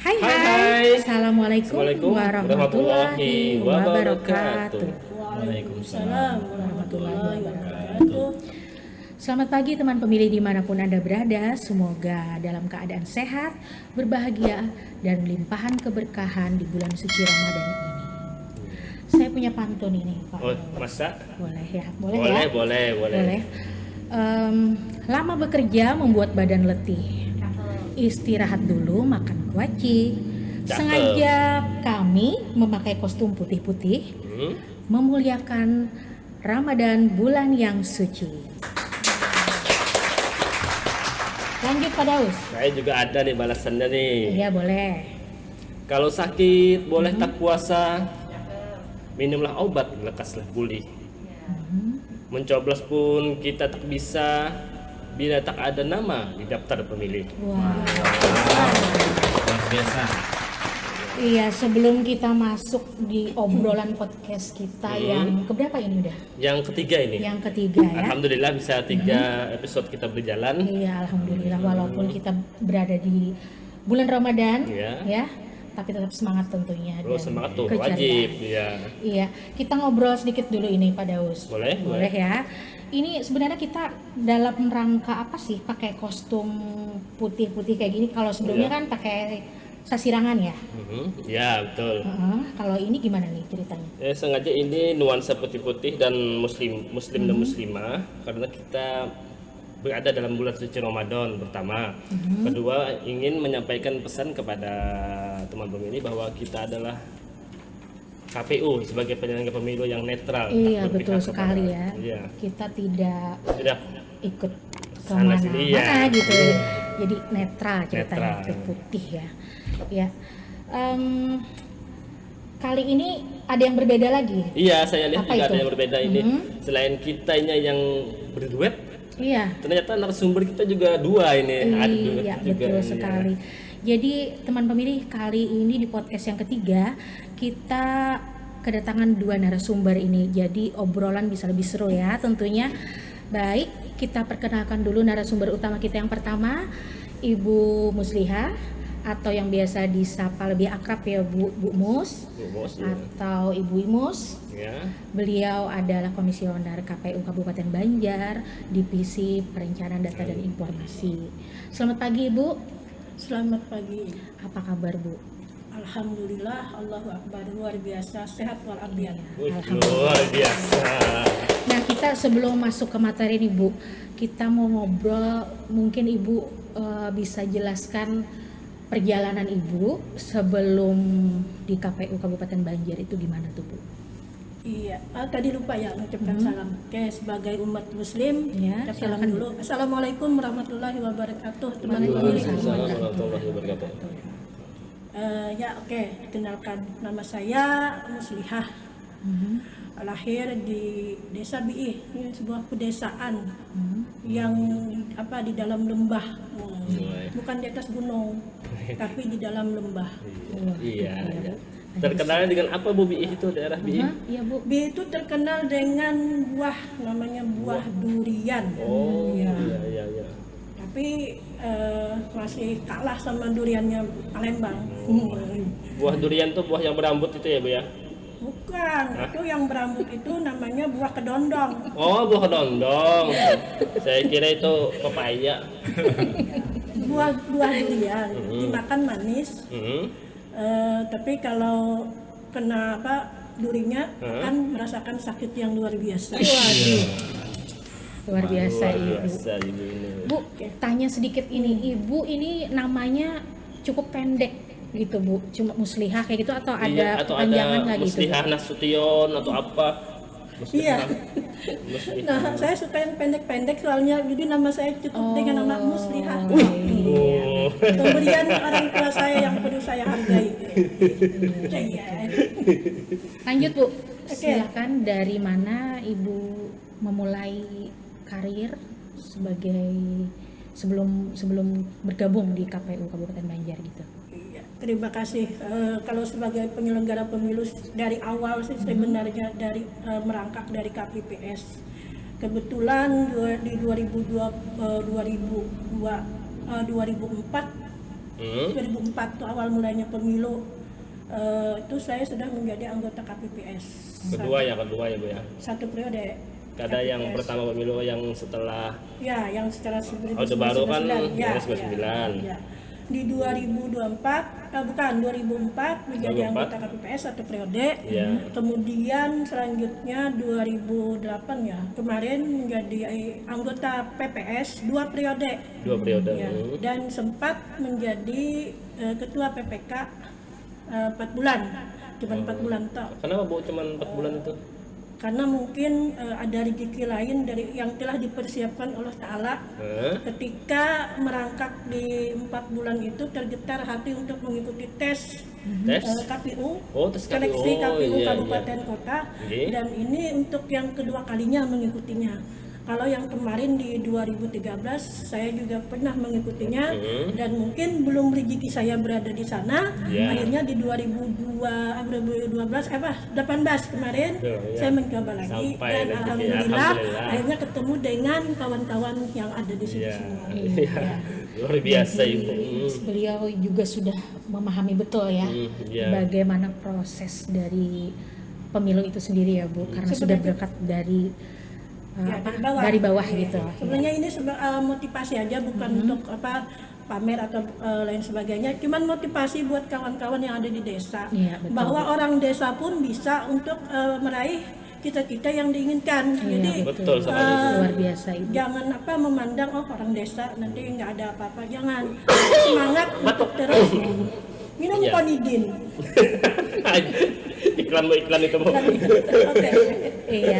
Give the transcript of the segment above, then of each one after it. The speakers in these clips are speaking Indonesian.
Hai Hai hai, hai. Assalamualaikum Assalamualaikum warahmatullahi wabarakatuh. Waalaikumsalam warahmatullahi wabarakatuh. Selamat pagi teman pemilih dimanapun Anda berada. Semoga dalam keadaan sehat, berbahagia, dan limpahan keberkahan di bulan suci Ramadan ini. Saya punya pantun ini Pak. Oh, masa? Boleh ya? Boleh. Boleh. Lama bekerja membuat badan letih. Istirahat dulu, makan kuaci. Cakep. Sengaja kami memakai kostum putih-putih, memuliakan Ramadan bulan yang suci. Lanjut Pak Daus. Saya juga ada nih balasannya nih. Iya boleh. Kalau sakit boleh tak puasa, minumlah obat lekaslah pulih. Mencoblos pun kita tak bisa, bila tak ada nama di daftar pemilih. Wah. Luar biasa. Iya, sebelum kita masuk di obrolan podcast kita yang keberapa ini udah? Yang ketiga ini. Yang ketiga ya. Alhamdulillah bisa 3 episode kita berjalan. Iya, alhamdulillah walaupun kita berada di bulan Ramadan Iya. ya, tapi tetap semangat tentunya. Terus dan semangat tuh kerja wajib ya. ya. Iya, kita ngobrol sedikit dulu ini Pak Daus. Boleh. Ya. Ini sebenarnya kita dalam rangka apa sih pakai kostum putih-putih kayak gini? Kalau sebelumnya Iya. kan pakai sasirangan ya. Ya, betul. Kalau ini gimana nih ceritanya? Sengaja ini nuansa putih-putih dan muslim dan muslimah karena kita berada dalam bulan suci Ramadan pertama. Kedua, ingin menyampaikan pesan kepada teman pemilih bahwa kita adalah KPU sebagai penyelenggara pemilu yang netral. Iya, tak betul berpihak sekali ya. kepada- Iya. Kita tidak Tidak ikut Sana sini, kemana-mana iya. gitu. Jadi netral ceritanya, Netral. itu putih ya. Ya. Kali ini ada yang berbeda lagi. Iya, saya lihat Apa juga itu? ada yang berbeda ini. Selain kitanya yang berduet, Iya. ternyata narasumber kita juga dua ini. Ada duet Iya, juga betul ini, ya. sekali. Jadi teman pemilih, kali ini di podcast yang ketiga kita kedatangan 2 narasumber ini. Jadi obrolan bisa lebih seru ya tentunya. Baik, kita perkenalkan dulu narasumber utama kita yang pertama, Ibu Muslihah atau yang biasa disapa lebih akrab ya Bu Mus Bu Mus, ya. atau Ibu Imus. Ya. Beliau adalah komisioner KPU Kabupaten Banjar, Divisi Perencanaan Data dan Informasi. Selamat pagi Ibu. Selamat pagi. Apa kabar Bu? Alhamdulillah, Allahu Akbar, luar biasa, sehat walafiat. Wih, luar biasa. Nah kita sebelum masuk ke materi nih Bu, kita mau ngobrol, mungkin Ibu bisa jelaskan perjalanan Ibu sebelum di KPU Kabupaten Banjar itu gimana tuh Bu? Iya, tadi lupa ya mengucapkan salam. Oke, sebagai umat muslim, Ya, ucap salam silakan. dulu. Assalamualaikum warahmatullahi wabarakatuh, teman pemilih. Waalaikumsalam warahmatullahi wabarakatuh. Ya, oke, kenalkan, nama saya Muslihah. Lahir di Desa Biih, ini sebuah pedesaan yang di dalam lembah. Bukan di atas gunung, tapi di dalam lembah. Iya. Terkenalnya dengan apa Bu Biih itu, daerah Biih? Iya Bu. Biih itu terkenal dengan buah, namanya buah durian. Oh, Ya. iya. Tapi masih kalah sama duriannya Palembang. Buah durian tuh buah yang berambut itu ya Bu ya? Bukan, itu yang berambut itu namanya buah kedondong. Oh, buah kedondong. Saya kira itu pepaya. Buah durian dimakan manis. Tapi kalau kena durinya akan merasakan sakit yang luar biasa. Luar biasa Luar Ibu. biasa Ibu ini. Bu, tanya sedikit ini, Ibu ini namanya cukup pendek gitu Bu, cuma Muslihah kayak gitu atau ada Iya, atau kepanjangan ada nggak gitu? Muslihah Nasution atau apa? Iya. Muslihah. Nah, saya suka yang pendek-pendek soalnya, jadi nama saya cukup dengan nama Muslihah. Oh. Pemberian orang tua saya yang perlu saya hargai. Iya. Lanjut Bu, Oke. silakan dari mana Ibu memulai karir sebagai sebelum bergabung di KPU Kabupaten Banjar gitu? Iya, terima kasih. Kalau sebagai penyelenggara pemilu dari awal sih sebenarnya dari merangkak dari KPPS. Kebetulan di 2004 2004 tuh awal mulanya pemilu. Itu saya sudah menjadi anggota KPPS. Kedua ya Bu ya. Satu periode. Ada yang KPPS. pertama pemilu yang setelah Ya, yang setelah Orde Baru kan 1999. Ya, 1999. ya. Di 2004, bukan 2004 menjadi 2004. anggota KPPS satu periode. Ya. Kemudian selanjutnya 2008 ya, kemarin menjadi anggota PPS 2 periode. 2 periode. Ya, dan sempat menjadi ketua PPK 4 bulan. Cuma 4 bulan toh. Kenapa Bu cuman 4 bulan itu? Karena mungkin ada rezeki lain dari yang telah dipersiapkan Allah Ta'ala. Ketika merangkak di 4 bulan itu tergetar hati untuk mengikuti tes KPU, Oh, tes KPU. seleksi KPU Iya, Kabupaten Kota, Iya. dan ini untuk yang kedua kalinya mengikutinya. Kalau yang kemarin di 2013 saya juga pernah mengikutinya, dan mungkin belum rezeki saya berada di sana. Iya. Akhirnya di 2018 kemarin Iya. saya mencoba lagi, Sampai dan rezeki, alhamdulillah alhamdulillah. akhirnya ketemu dengan kawan-kawan yang ada di sini Iya. semua. Iya. Luar biasa Ibu. Beliau juga sudah memahami betul ya Iya. bagaimana proses dari pemilu itu sendiri ya Bu, karena sudah Sebenarnya- berangkat dari Ya, dari bawah Iya. gitu. Sebenarnya ini motivasi aja, bukan untuk pamer atau lain sebagainya. Cuman motivasi buat kawan-kawan yang ada di desa, Iya, betul. bahwa orang desa pun bisa untuk meraih cita-cita yang diinginkan. Iya, Jadi Betul sekali. luar biasa Ibu. jangan memandang orang desa nanti nggak ada apa-apa. Jangan, semangat untuk terus minum Iya. konidin. iklan itu Bu. Oke. Iya.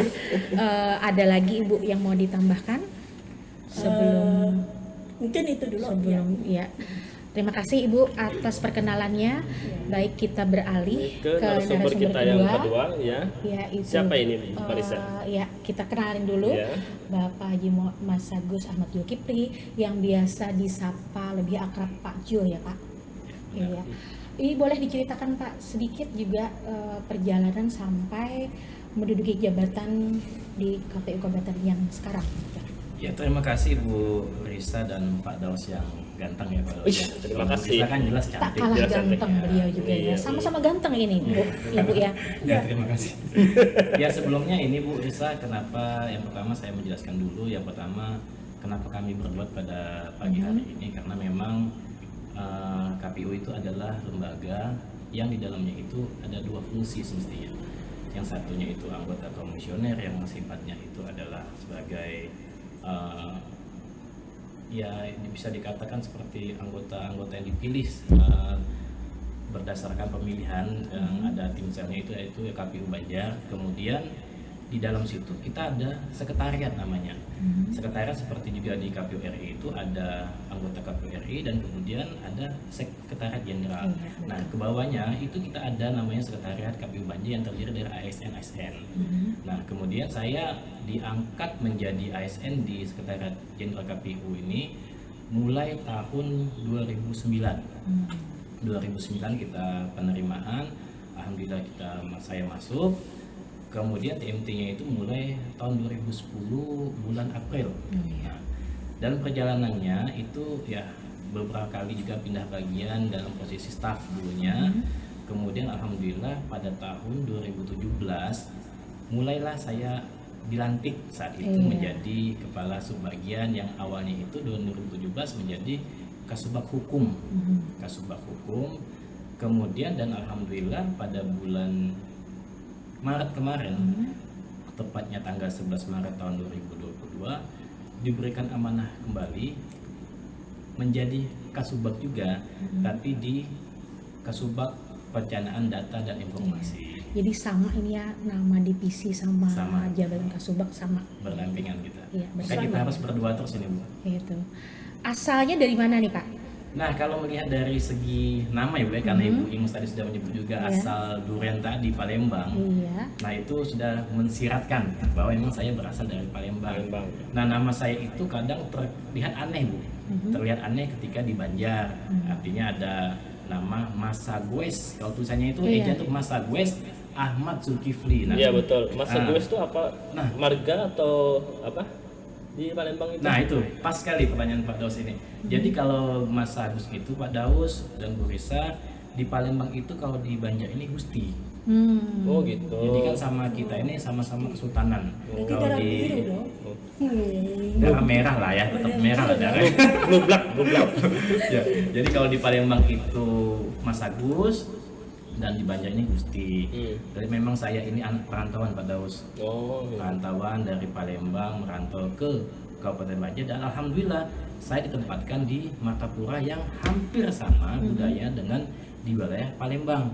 Ada lagi Ibu yang mau ditambahkan sebelum Mungkin itu dulu. ya. Terima kasih Ibu atas perkenalannya. Baik, kita beralih Ke narasumber kita yang kedua ya. Ya, itu. Siapa ini Pak Risa? Ya, kita kenalin dulu Ya. Bapak Haji Mas Agus Ahmad Zulkifli yang biasa disapa lebih akrab Pak Jo ya Pak. Iya. Ini boleh diceritakan Pak sedikit juga perjalanan sampai menduduki jabatan di KPU Kabupaten yang sekarang. Ya, terima kasih Bu Risa dan Pak Daus yang ganteng ya Pak Daus. Ih, terima Bu kasih. Risa kan jelas Tak cantik. kalah jelas ganteng cantik. beliau juga ya. Iya, Sama-sama ganteng ini Bu, ya Bu ya. Ya, terima kasih. Ya, sebelumnya ini Bu Risa, kenapa yang pertama saya menjelaskan dulu. Yang pertama, kenapa kami berbuat pada pagi hari ini, karena memang KPU itu adalah lembaga yang di dalamnya itu ada 2 fungsi semestinya. Yang satunya itu anggota komisioner yang sifatnya itu adalah sebagai ya bisa dikatakan seperti anggota-anggota yang dipilih berdasarkan pemilihan yang ada tim selnya itu, yaitu KPU Banjar. Kemudian di dalam situ kita ada sekretariat namanya. Sekretariat seperti juga di KPU RI itu ada anggota KPU RI dan kemudian ada sekretariat jenderal. Iya, Nah, ke bawahnya itu kita ada namanya sekretariat KPU Banjar yang terdiri dari ASN. Nah, kemudian saya diangkat menjadi ASN di sekretariat jenderal KPU ini mulai tahun 2009. 2009 kita penerimaan, alhamdulillah saya masuk. Kemudian TMT-nya itu mulai tahun 2010 bulan April. Nah, dan perjalanannya itu ya beberapa kali juga pindah bagian dalam posisi staff dulunya. Kemudian alhamdulillah pada tahun 2017 mulailah saya dilantik saat itu menjadi kepala subbagian yang awalnya itu 2017 menjadi Kasubag Hukum. Kasubag Hukum. Kemudian dan alhamdulillah pada bulan Maret kemarin, tepatnya tanggal 11 Maret tahun 2022, diberikan amanah kembali menjadi Kasubag juga, tapi di Kasubag Perencanaan Data dan Informasi. Jadi sama ini ya, nama divisi sama, Sama. jabatan Kasubag sama. Berdampingan kita. Iya, Maka kita harus berdua terus ini, Bu. Gitu. Asalnya dari mana nih Pak? Nah, kalau melihat dari segi nama ya Bu, ya, karena Ibu Ingus tadi sudah menyebut juga Iya. asal Duren tadi Palembang. Iya. Nah, itu sudah mensiratkan bahwa memang saya berasal dari Palembang. Palembang. Nah, nama saya itu kadang terlihat aneh, Bu. Terlihat aneh ketika di Banjar. Artinya ada nama Masagwes. Kalau tulisannya itu Iya. eja untuk Masagwes Ahmad Zulkifli. Nah, Iya betul. Mas Ah. Agus itu apa? Nah. Marga atau apa? di Palembang itu? Nah itu pas sekali pertanyaan Pak Daus ini. Jadi kalau Mas Agus itu, Pak Daus dan Bu Risa, di Palembang itu kalau di Banjar ini Gusti. Oh gitu. Jadi kan sama kita ini sama-sama kesultanan. Berarti Kalau darah di biru dong. darah merah lah ya, tetap merah lah darah. Blublak. Ya, jadi kalau di Palembang itu Mas Agus dan di Banjar ini Gusti. Jadi memang saya ini anak perantauan Pak Daus. Oh. Perantauan dari Palembang merantau ke Kabupaten Banjar dan alhamdulillah saya ditempatkan di Martapura yang hampir sama budaya dengan di wilayah Palembang.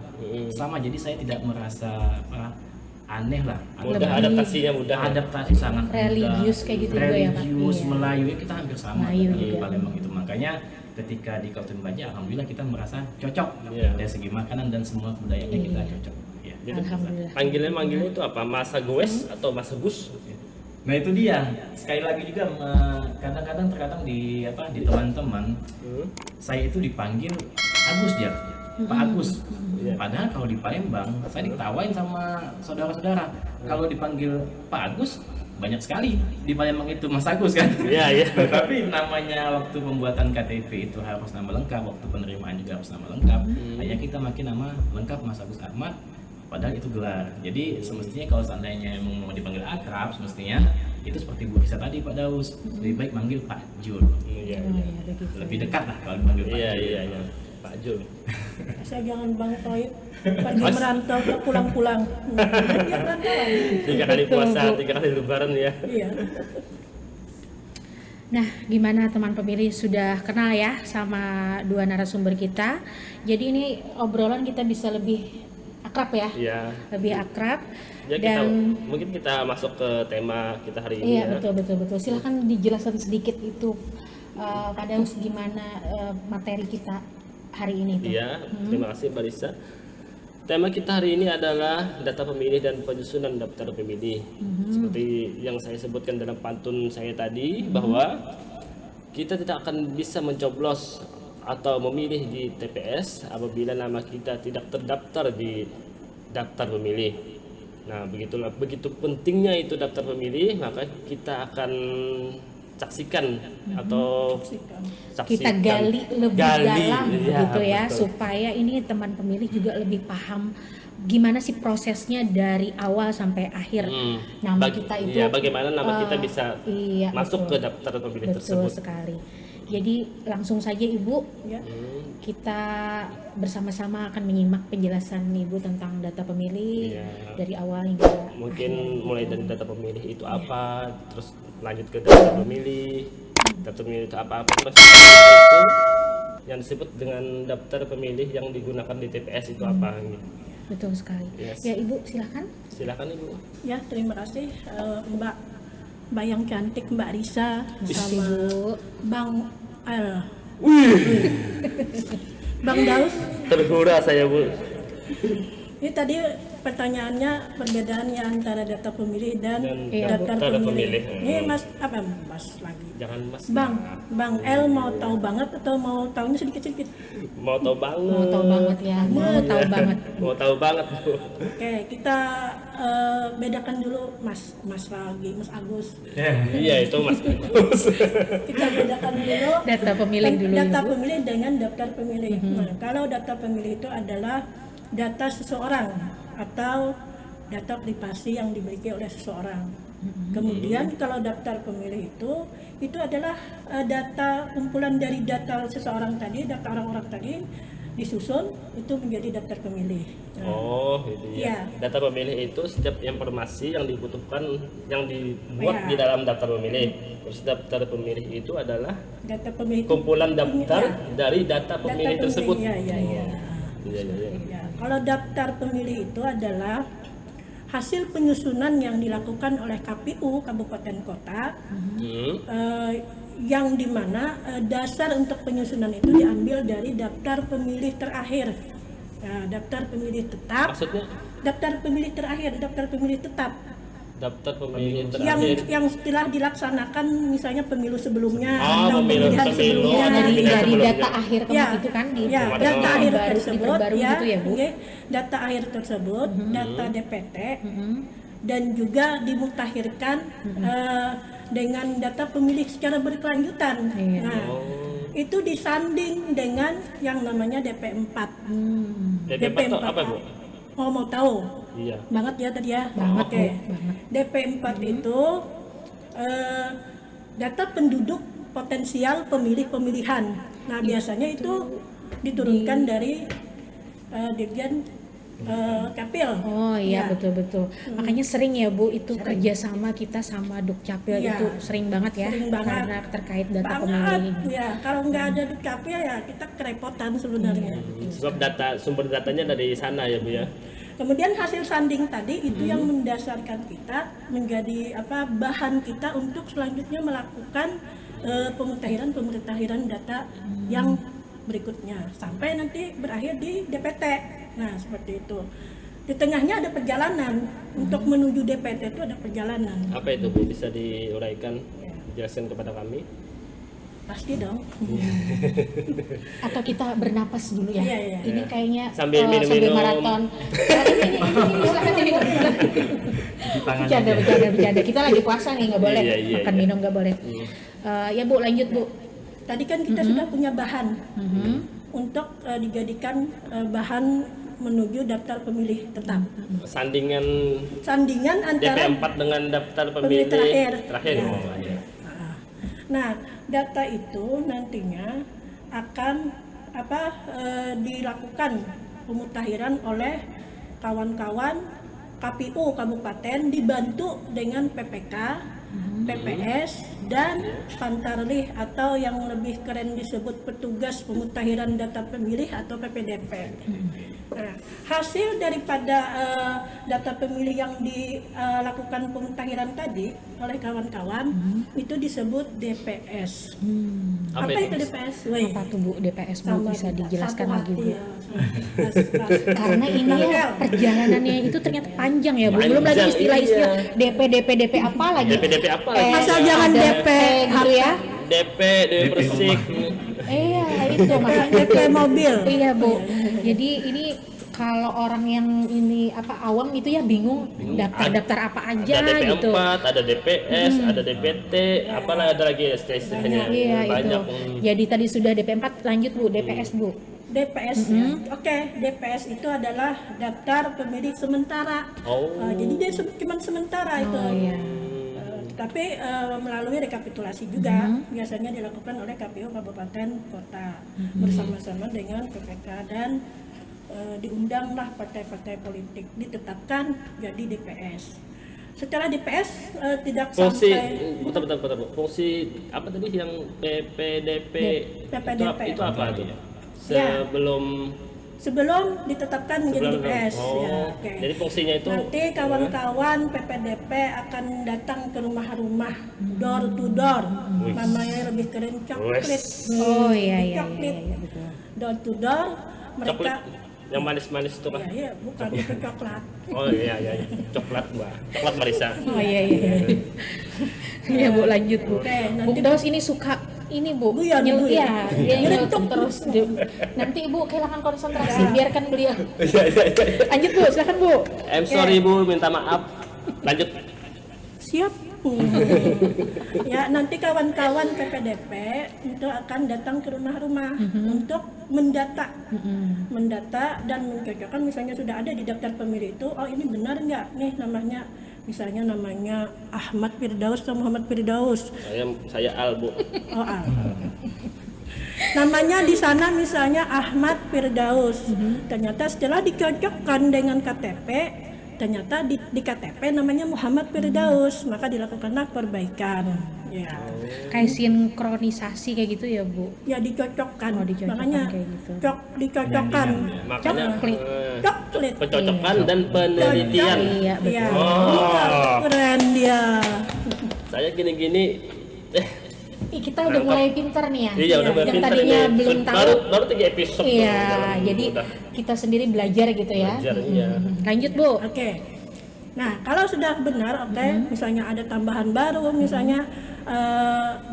Sama, jadi saya tidak merasa aneh lah. Mudah adaptasinya mudah. Adaptasi sangat mudah. Religius kayak gitu juga ya, Pak? Religius, Iya. Melayu ya kita hampir sama Melayu dengan di juga. Palembang itu. Makanya ketika di Kabupaten Banjar alhamdulillah kita merasa cocok Iya. dari segi makanan dan semua budayanya kita cocok. Ya. Jadi Alhamdulillah. manggilnya itu apa? Mas Agus atau Mas Agus? Nah itu dia. Sekali lagi juga kadang-kadang terkadang di teman-teman saya itu dipanggil Agus dia. Pak Agus. Padahal kalau di Palembang saya diketawain sama saudara-saudara. Kalau dipanggil Pak Agus banyak sekali di Palembang itu Mas Agus kan. Iya. Tapi namanya waktu pembuatan KTP itu harus nama lengkap, waktu penerimaan juga harus nama lengkap. Hanya kita makin nama lengkap Mas Agus Ahmad. Padahal itu gelar. Jadi semestinya kalau seandainya mau dipanggil akrab, semestinya itu seperti Bu Risa tadi Pak Daus, lebih baik manggil Pak Jul. Iya. Oh, ya, begitu. Lebih dekat lah kalau dipanggil Pak Jul. Iya. Pak Jul. Saya jangan Bang Toib pergi merantau ke pulang-pulang. Dia perantauan. 3 kali puasa, 3 kali lebaran ya. Iya. Nah, gimana teman pemilih, sudah kenal ya sama dua narasumber kita. Jadi ini obrolan kita bisa lebih akrab ya, Iya. lebih akrab. Ya kita Dan mungkin kita masuk ke tema kita hari ini iya, ya. betul. Silahkan dijelaskan sedikit itu Pak Daus, gimana materi kita hari ini tuh. Iya, terima kasih Mbak Risa. Tema kita hari ini adalah data pemilih dan penyusunan daftar pemilih. Seperti yang saya sebutkan dalam pantun saya tadi, bahwa kita tidak akan bisa mencoblos atau memilih di TPS apabila nama kita tidak terdaftar di daftar pemilih. Nah, begitu pentingnya itu daftar pemilih, maka kita akan saksikan atau Kita gali lebih dalam iya, gitu ya, betul. supaya ini teman pemilih juga lebih paham gimana sih prosesnya dari awal sampai akhir nama kita itu. Iya, bagaimana nama kita bisa iya, masuk betul. ke daftar pemilih Betul tersebut. sekali. Jadi langsung saja Ibu, Ya. kita bersama-sama akan menyimak penjelasan Ibu tentang data pemilih Iya. dari awal hingga Mungkin mulai dari data pemilih itu apa, terus lanjut ke daftar pemilih. Daftar pemilih itu apa terus itu yang disebut dengan daftar pemilih yang digunakan di TPS itu apa gitu. betul sekali. Yes. Ya Ibu, silakan. Silakan Ibu. Ya, terima kasih Mbak yang cantik, Mbak Risa, Makasih sama Bu. Bang El. Bang Daus. Tergura saya Bu. Ini tadi pertanyaannya perbedaannya antara data pemilih dan Iya, daftar daftar pemilih. pemilih. Ini Mas lagi. Jangan Mas. Bang El mau tahu banget atau mau tahunya sedikit-sedikit? Mau tahu banget. Mau tahu banget ya, mau tahu banget. Mau tahu banget Bu. Oke, kita bedakan dulu Mas Agus. Iya itu Mas Agus. Kita bedakan dulu Data pemilih dulu data Ibu. pemilih dengan daftar pemilih. Nah, kalau data pemilih itu adalah data seseorang atau data privasi yang dimiliki oleh seseorang. Kemudian kalau daftar pemilih itu adalah data kumpulan dari data seseorang tadi, data orang-orang tadi disusun itu menjadi daftar pemilih. Nah, Oh, gitu ya. Iya. Data pemilih itu setiap informasi yang dibutuhkan yang dibuat Iya. di dalam daftar pemilih. Terus daftar pemilih itu adalah data pemilih itu kumpulan daftar Iya. dari data pemilih tersebut. Iya. Iya. Ya, kalau daftar pemilih itu adalah hasil penyusunan yang dilakukan oleh KPU Kabupaten Kota, yang dimana dasar untuk penyusunan itu diambil dari daftar pemilih terakhir. Nah, daftar pemilih tetap, Maksudnya daftar pemilih terakhir, daftar pemilih tetap daftar pemilih yang terakhir. setelah dilaksanakan misalnya pemilu sebelumnya Oh, atau pemilu pemilihan sebelum. sebelumnya. Dari Pemilihan sebelumnya. data akhir itu kan di ya, Kemarin. data akhir baru tersebut diperbarui ya, gitu ya Bu. oke. Data akhir tersebut, data DPT dan juga dimutakhirkan dengan data pemilih secara berkelanjutan. Iya. Nah, itu disanding dengan yang namanya DP4. DP4 itu apa, Bu? Oh, mau tahu? Iya. Banget ya tadi ya. Banget, Oke. Bu, banget. DP4 itu data penduduk potensial pemilih-pemilihan. Nah, biasanya itu diturunkan dari Dirjen Capil. Oh iya, Ya. betul-betul. Makanya sering ya Bu, itu kerjasama kita sama Dukcapil Iya. itu sering banget ya, Sering banget. karena terkait data Banget, pemilih. ya. Kalau nggak ada Dukcapil ya kita kerepotan sebenarnya. Sebab sumber datanya dari sana ya, Bu ya. Kemudian hasil sanding tadi itu yang mendasarkan kita menjadi bahan kita untuk selanjutnya melakukan pemutahiran data yang berikutnya sampai nanti berakhir di DPT. Nah, seperti itu. Di tengahnya ada perjalanan. Untuk menuju DPT itu ada perjalanan. Apa itu, Bu? Bisa diuraikan, dijelaskan kepada kami? Pasti dong. Atau kita bernapas dulu ya. Iya, iya. Ini kayaknya Sambil sambil minum-minum. maraton. Ini silakan sini. Bercanda. Kita lagi puasa nih, nggak boleh Iya, makan iya. minum, nggak boleh. Ya Bu, lanjut Bu. Tadi kan kita sudah punya bahan untuk dijadikan bahan menuju daftar pemilih tetap. Sandingan Sandingan antara DP4 dengan daftar pemilih pemilih terakhir. Ya. Oh, iya. Nah, data itu nantinya akan dilakukan pemutahiran oleh kawan-kawan KPU kabupaten dibantu dengan PPK, PPS, dan Pantarlih atau yang lebih keren disebut petugas pemutahiran data pemilih atau PPDP. Nah, hasil daripada data pemilih yang dilakukan pemutahiran tadi oleh kawan-kawan itu disebut DPS. Apa Apa itu? itu DPS? Weh, Apa tuh Bu DPS Bu, sama bisa kita, dijelaskan satu lagi Bu? hati ya. Karena ini ya perjalanannya itu ternyata panjang ya Bu. Belum lagi Panjang, istilah-istilah DP apa lagi. DP apa lagi? Asal jangan ada DP gitu ya. DP Persik. Iya, itu makanya DP mobil. Iya Bu. Jadi ini kalau orang yang ini awam itu ya bingung daftar apa aja Ada gitu. DP4, ada DPS, ada DPT, apalah ada lagi istilah-istilahnya. Iya Banyak. itu. Jadi tadi sudah DP4, lanjut Bu DPS Bu. DPS ya. Oke, DPS itu adalah daftar pemilih sementara. Oh. Jadi dia cuma sementara itu. Oh iya. Tapi melalui rekapitulasi juga biasanya dilakukan oleh KPU kabupaten kota bersama-sama dengan PPK dan diundanglah partai-partai politik ditetapkan jadi DPS. Setelah DPS tidak Fungsi, sampai bentar. Fungsi apa tadi yang PPDP? PPDP. Itu apa tuh? Ya. Sebelum ditetapkan menjadi Sebelum- DPS oh, ya. Oke. jadi fungsinya itu Nanti kawan-kawan PPDP akan datang ke rumah-rumah door to door. Wih. Namanya lebih keren coklat. Wes. Oh iya Coklat. betul. Door to door mereka coklat yang manis-manis itu kan? iya bukan itu coklat. Oh iya. Coklat, Mbak. Coklat Marisa. Oh iya. Iya Bu, lanjut Bu. Oke, Bu nanti Daus ini suka ini Bu, Guyon, guyon. iya, dia Nyelentuk. nyeletuk terus. Nanti Ibu kehilangan konsentrasi, biarkan beliau. Iya. Lanjut Bu, silakan Bu. I'm sorry Bu, minta maaf. Lanjut. siap. Ya nanti kawan-kawan PPDP itu akan datang ke rumah-rumah untuk mendata dan mencocokkan misalnya sudah ada di daftar pemilih itu, oh ini benar nggak nih namanya, misalnya namanya Ahmad Firdaus atau Muhammad Firdaus. Saya Al Bu. Oh, namanya di sana misalnya Ahmad Firdaus. Ternyata setelah dicocokkan dengan KTP, ternyata di KTP namanya Muhammad Firdaus, maka dilakukanlah perbaikan. Ya, Kayak sinkronisasi kayak gitu ya Bu. ya dicocokkan. Oh, dicocokkan Makanya kayak gitu. dicocokkan. Makanya Coklat. pencocokan dan penelitian. Iya betul. Iya. Oh. Keren dia. Saya gini-gini Ih, kita udah mulai pintar nih ya. Iya, udah Yang pintar tadinya ini. belum tahu. Baru 3 episode. Iya, Udah. jadi kita sendiri belajar gitu ya. Belajar, iya. Lanjut Bu. Oke. Nah, kalau sudah benar, misalnya ada tambahan baru, misalnya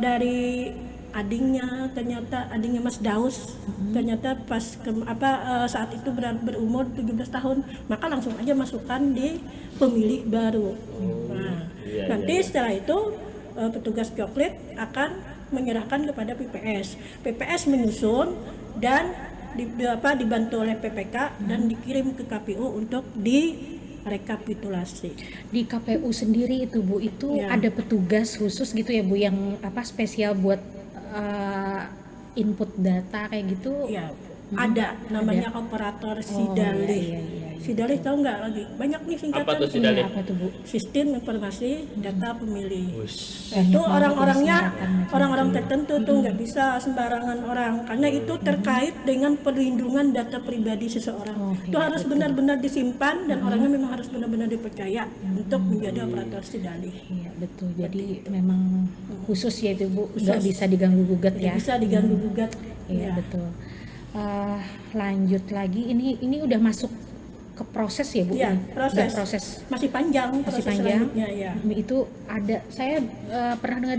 dari adingnya, ternyata adingnya Mas Daus, ternyata pas saat itu berumur 17 tahun, maka langsung aja masukkan di pemilih baru. Nah, iya, nanti iya. setelah itu petugas coklit akan menyerahkan kepada PPS. PPS menyusun dan dibantu oleh PPK dan dikirim ke KPU untuk direkapitulasi. Di KPU sendiri itu Bu, itu Ya. ada petugas khusus gitu ya Bu yang spesial buat input data kayak gitu? Ya, ada namanya operator Sidalih. iya, iya. Sidalih tahu nggak lagi? Banyak nih singkatan. Apa tuh Iya, Sidalih? apa tuh Bu? Sistem informasi data pemilih. Wush. Nah, itu banget orang-orangnya disamakan macam orang-orang tertentu tuh nggak bisa sembarangan orang karena itu terkait dengan perlindungan data pribadi seseorang. Oh, Itu iya, harus benar-benar disimpan dan orangnya memang harus benar-benar dipercaya untuk menjadi operator Sidalih. Iya betul, jadi memang khusus ya itu Bu, Khusus. nggak bisa diganggu gugat Tidak ya. bisa diganggu gugat. Iya Ya. betul. Lanjut lagi, ini udah masuk ke proses ya Bu? Iya, Ini? proses. Udah proses Masih panjang masih proses panjang. selanjutnya ya. Itu ada, saya pernah dengar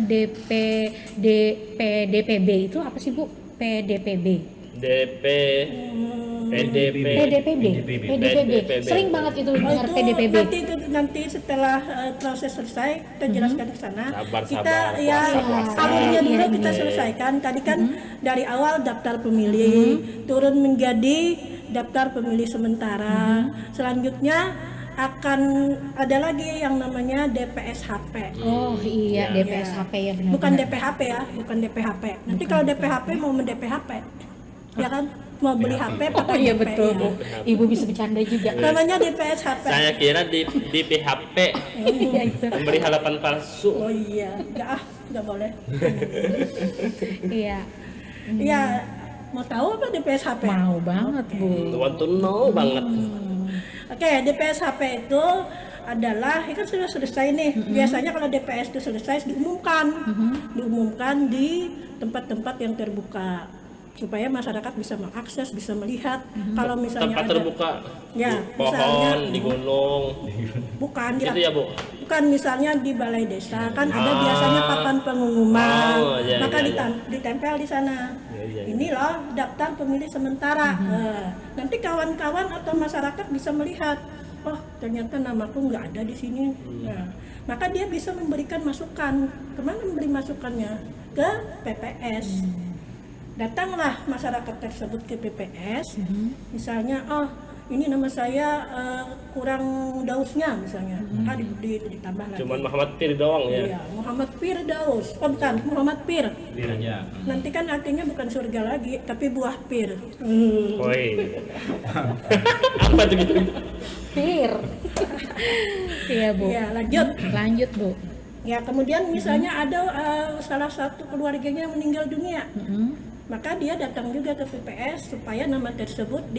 PDPB itu apa sih Bu? PDPB. DP PDP PDPB. PDPB. Sering banget itu Oh, dengar itu PDPB. nanti setelah proses selesai kita jelaskan ke sana. Sabar, Kita sabar, ya puasa. alurnya dulu Iya, kita iya. selesaikan. Tadi kan dari awal daftar pemilih turun menjadi daftar pemilih sementara. Selanjutnya akan ada lagi yang namanya DPSHP. Oh iya, Ya. DPSHP ya benar. Bukan DPHP ya, bukan DPHP. Nanti kalau DPHP mau DPHP, ya kan? Mau beli HP Oh pakai iya DP, betul ya. Bu. Ibu bisa bercanda juga. Namanya DPSHP. Saya kira di PHP Iya itu. memberi harapan palsu. Oh iya, nggak boleh. Iya. Iya, mau tahu apa DPSHP? Mau banget Bu. Want to know banget. Oke, DPSHP itu adalah, ini kan sudah selesai nih. Biasanya kalau DPS itu selesai diumumkan di tempat-tempat yang terbuka supaya masyarakat bisa mengakses, bisa melihat. Kalau misalnya Tempat ada, terbuka, Ya, di pohon, misalnya- di gunung, bukan di, gitu ya Bu. bukan misalnya di balai desa kan ada biasanya papan pengumuman, Oh, iya, maka iya, iya. ditempel di sana. Iya, iya, iya. Ini loh daftar pemilih sementara. Nanti kawan-kawan atau masyarakat bisa melihat, oh ternyata namaku nggak ada di sini. Nah, maka dia bisa memberikan masukan. Kemana memberi masukannya? Ke PPS. Datanglah masyarakat tersebut ke PPS, misalnya, oh ini nama saya kurang dausnya misalnya, maka ditambah lagi. Cuman Muhammad Pir doang ya. Iya, Muhammad Firdaus. Oh bukan, Muhammad Pir. Bir aja. Nanti kan artinya bukan surga lagi, tapi buah pir. Woi. Apa tuh gitu? Pir. Iya Bu. Iya, lanjut. Lanjut Bu. Ya, kemudian misalnya ada salah satu keluarganya yang meninggal dunia. Maka dia datang juga ke PPS supaya nama tersebut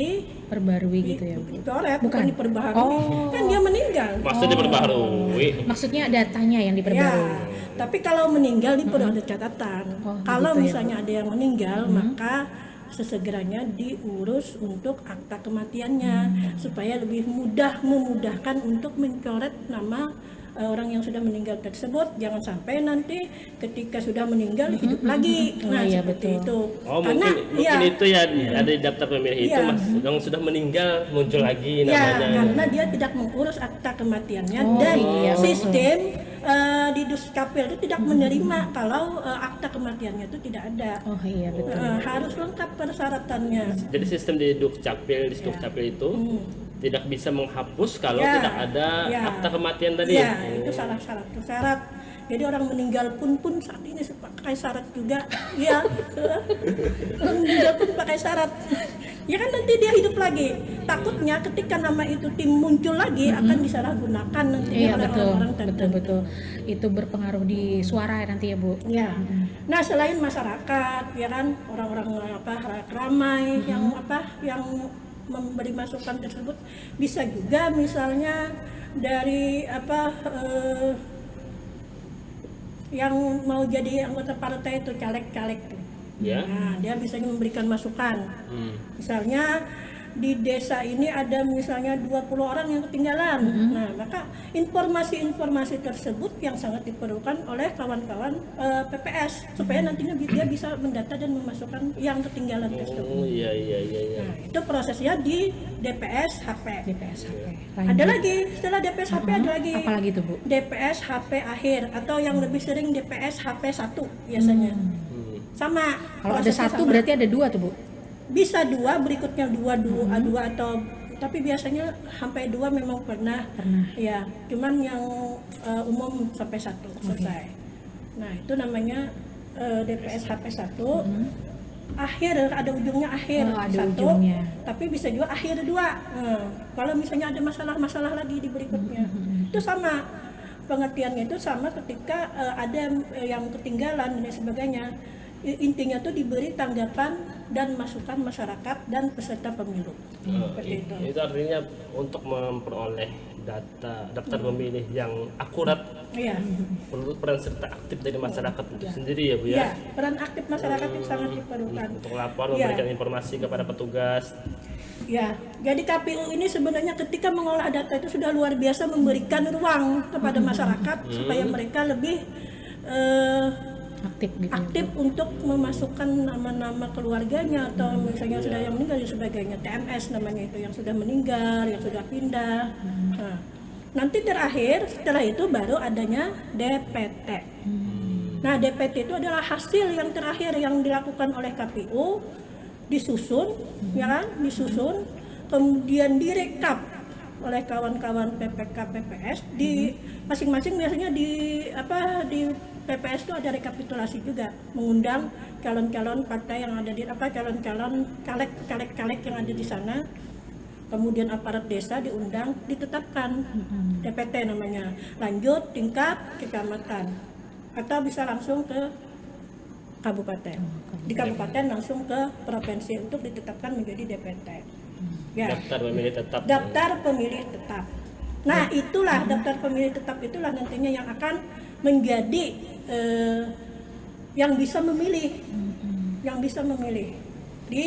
Perbarui gitu ya Bu. dicoret, Bukan. bukan diperbaharui. Oh. Kan dia meninggal. Maksudnya diperbaharui. Maksudnya datanya yang Ya, diperbarui. tapi kalau meninggal itu perlu ada catatan. Oh, Kalau gitu ya, misalnya ada yang meninggal, maka sesegeranya diurus untuk akta kematiannya supaya lebih memudahkan untuk mencoret nama orang yang sudah meninggal tersebut. Jangan sampai nanti ketika sudah meninggal hidup lagi. Oh, Nah, iya, seperti betul. itu. Oh Karena mungkin itu ya ada di daftar pemilih itu Iya. mas yang sudah meninggal muncul lagi ya, namanya. karena dia tidak mengurus akta kematiannya Oh, dan iya, sistem di Duscapil itu tidak menerima kalau akta kematiannya itu tidak ada. Oh iya betul. Harus lengkap persyaratannya. Jadi sistem di Dukcapil itu tidak bisa menghapus kalau Ya, tidak ada ya. akta kematian tadi. Iya, itu salah syarat. Jadi orang meninggal pun saat ini pakai syarat juga. Iya. Orang meninggal pun pakai syarat. Ya kan nanti dia hidup lagi. Takutnya ketika nama itu muncul lagi akan disalahgunakan nantinya Iya oleh betul, orang-orang tertentu. betul. Itu berpengaruh di suara nanti ya Bu. Ya. Nah, selain masyarakat, ya kan orang-orang ramai yang memberi masukan tersebut, bisa juga misalnya dari yang mau jadi anggota partai itu caleg-caleg tuh. Ya. Nah, dia bisa memberikan masukan. Misalnya di desa ini ada misalnya 20 orang yang ketinggalan. Nah, maka informasi-informasi tersebut yang sangat diperlukan oleh kawan-kawan PPS supaya nantinya dia bisa mendata dan memasukkan yang ketinggalan tersebut. Oh iya. Nah, itu prosesnya di DPS HP. DPS HP. Ada lagi, setelah DPS HP ada lagi. Apa lagi tuh, Bu? DPS HP akhir atau yang lebih sering DPS HP 1 biasanya. Sama. Kalau ada prosesnya satu sama. berarti ada 2 tuh, Bu. Bisa 2, berikutnya 2 atau tapi biasanya sampai 2 memang pernah. Ya, cuman yang umum sampai 1 selesai. Nah, itu namanya DPS HP 1. Akhir ada ujungnya akhir Oh, ada 1, ujungnya. tapi bisa juga akhir 2. Kalau misalnya ada masalah-masalah lagi di berikutnya, itu sama pengertiannya, itu sama ketika ada yang ketinggalan dan sebagainya. Intinya tuh diberi tanggapan dan masukan masyarakat dan peserta pemilu. Seperti itu. Itu artinya untuk memperoleh daftar pemilih yang akurat Iya. perlu peran serta aktif dari masyarakat itu sendiri ya Bu ya. Ya, peran aktif masyarakat itu sangat diperlukan. Untuk lapor, Iya. memberikan informasi kepada petugas. Ya, jadi KPU ini sebenarnya ketika mengolah data itu sudah luar biasa memberikan ruang kepada masyarakat supaya mereka lebih Aktif gitu. aktif untuk memasukkan nama-nama keluarganya atau misalnya sudah yang meninggal dan sebagainya. TMS namanya itu, yang sudah meninggal, yang sudah pindah. Nah, nanti terakhir setelah itu baru adanya DPT. Nah, DPT itu adalah hasil yang terakhir yang dilakukan oleh KPU, disusun, ya kan? Disusun, kemudian direkap oleh kawan-kawan PPK PPS di masing-masing. Biasanya di PPS itu ada rekapitulasi juga, mengundang calon-calon partai yang ada di calon-calon caleg yang ada di sana. Kemudian aparat desa diundang, ditetapkan DPT namanya. Lanjut tingkat kecamatan atau bisa langsung ke kabupaten. Di kabupaten langsung ke provinsi untuk ditetapkan menjadi DPT. Ya. Daftar pemilih tetap. Daftar pemilih tetap. Nah, itulah daftar pemilih tetap itulah nantinya yang akan menjadi yang bisa memilih, di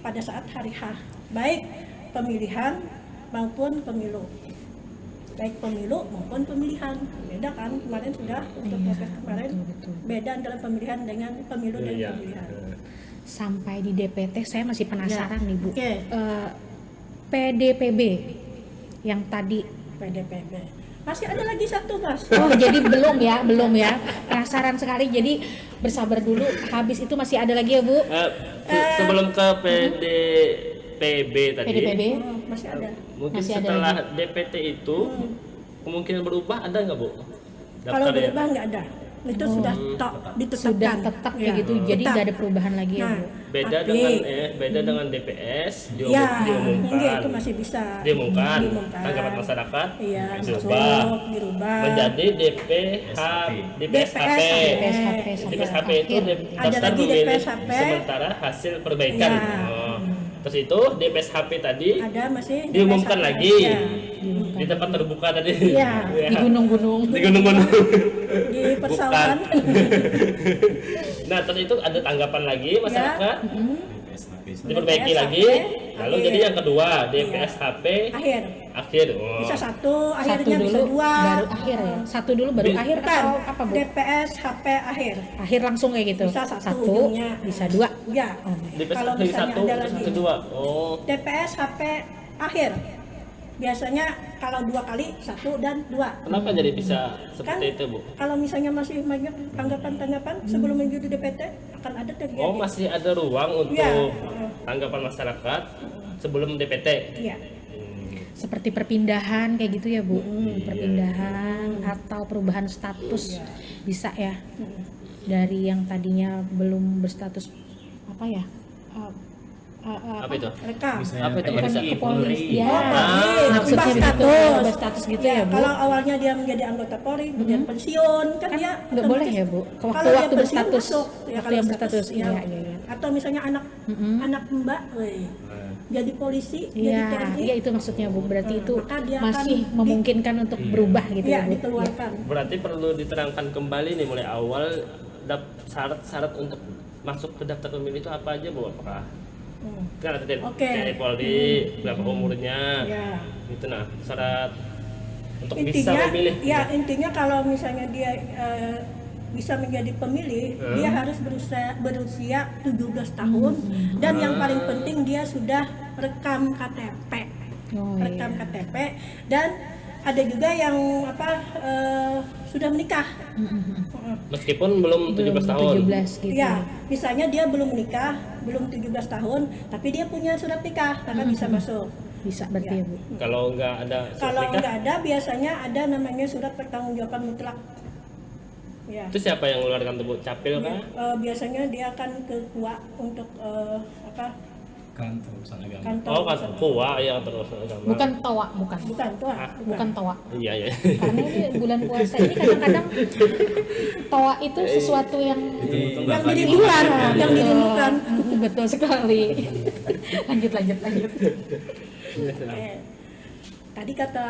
pada saat hari H, baik pemilihan maupun pemilu. Baik pemilu maupun pemilihan. Beda kan? Kemarin sudah untuk proses kemarin beda antara pemilihan dengan pemilu dan Iya. pemilihan. Sampai di DPT saya masih penasaran nih, Bu. Oke. PDPB yang tadi. PDPB. Masih ada lagi satu, Mas. Oh, jadi belum ya. Penasaran sekali. Jadi bersabar dulu. Habis itu masih ada lagi ya, Bu. Sebelum ke PDPB tadi, PDPB. Masih ada. mungkin Masih ada setelah DPT itu kemungkinan berubah ada nggak Bu? Kalau Daftarnya? berubah nggak ada. Itu sudah ditetapkan. Sudah tetap kayak gitu. Jadi tetap. nggak ada perubahan lagi ya, Nah, Bu. Beda tapi- dengan DPS Ya, diumumkan. iya, itu masih bisa. Diumumkan. Diumumkan. Tanggapan masyarakat Iya, dirubah dirubah. menjadi DPSHP. DPSHP itu Ada daftar lagi pemilih DPSHP. sementara hasil perbaikan. Iya. Oh. Terus itu DPSHP tadi Ada masih diumumkan DPSHP. lagi Ya. di tempat terbuka tadi. Iya. Di gunung-gunung. Di gunung-gunung. Di persawahan. Nah, terus itu ada tanggapan lagi masyarakat. Diperbaiki DPSHP lagi. Lalu akhir. jadi yang kedua DPSHP Akhir. akhir. Oh. Bisa satu, Satu akhirnya bisa dulu dua. baru akhir ya. Satu dulu baru akhir Bukan. atau apa, Bu? DPSHP akhir. Akhir langsung kayak gitu. Bisa satu ujungnya. bisa 2. Ya. Kalau DPSHP misalnya satu ada terus lagi. kedua. Oh. DPSHP akhir. Biasanya kalau 2 kali 1 dan 2. Kenapa jadi bisa Kan seperti itu, Bu? kalau misalnya masih banyak tanggapan-tanggapan sebelum menuju DPT akan ada terjadi. Oh, masih ada ruang untuk Iya. tanggapan masyarakat sebelum DPT. Iya. Seperti perpindahan kayak gitu ya, Bu. Perpindahan atau perubahan status bisa ya. Dari yang tadinya belum berstatus apa ya? Apa itu? Rekam. Apa itu? Bukan Bisa ke polisi. Ya. Polri, Maksudnya berubah begitu, status. berubah status gitu ya, Bu. Kalau awalnya dia menjadi anggota Polri, kemudian pensiun, kan dia Nggak boleh ya, Bu? kalau Waktu dia pensiun berstatus. masuk. Ya, Waktu kalau yang berstatus. ya. Iya. Atau misalnya anak Mbak, jadi polisi, jadi Iya, TNI, iya itu maksudnya, Bu. Berarti itu maka dia masih akan memungkinkan untuk berubah gitu ya ya, Bu. dikeluarkan. Berarti perlu diterangkan kembali nih mulai awal syarat-syarat untuk masuk ke daftar pemilih itu apa aja, Bu? Apakah Kan ada Oke. TNI Polri, berapa umurnya, Ya. gitu. Nah, syarat untuk bisa Intinya, memilih. ya intinya kalau misalnya dia bisa menjadi pemilih, dia harus berusia 17 tahun dan yang paling penting dia sudah rekam KTP. Oh, Rekam KTP dan ada juga yang sudah menikah. Meskipun belum 17 tahun. 17 gitu. Ya, misalnya dia belum menikah, belum 17 tahun, tapi dia punya surat nikah, maka bisa masuk. Bisa berarti ya, Bu. Kalau nggak ada surat Kalau nikah, nggak ada, biasanya ada namanya surat pertanggungjawaban mutlak. Ya. itu siapa yang mengeluarkan tuh, Bu? Capil kah? Biasanya dia akan ke KUA untuk Kantor urusan agama. kantor. Oh, kan PUA ya, terus agama. Bukan toa, bukan. Bukan tuh, Bukan toa. Iya, iya. Karena ini bulan puasa ini kadang-kadang toa itu sesuatu yang yang dirindukan, yang dirindukan. betul sekali. lanjut. Tadi kata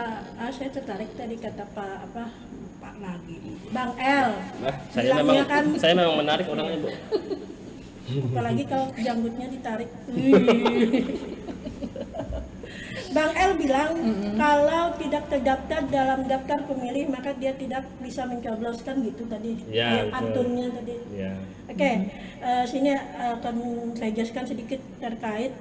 saya tertarik tadi kata Pak lagi Bang L. Nah, Bilangnya kan saya memang menarik orangnya, Bu. apalagi kalau janggutnya ditarik. Bang L bilang kalau tidak terdaftar dalam daftar pemilih maka dia tidak bisa mencobloskan gitu tadi. Ya, betul. Antunnya tadi. Ya. Oke, sini akan saya jelaskan sedikit terkait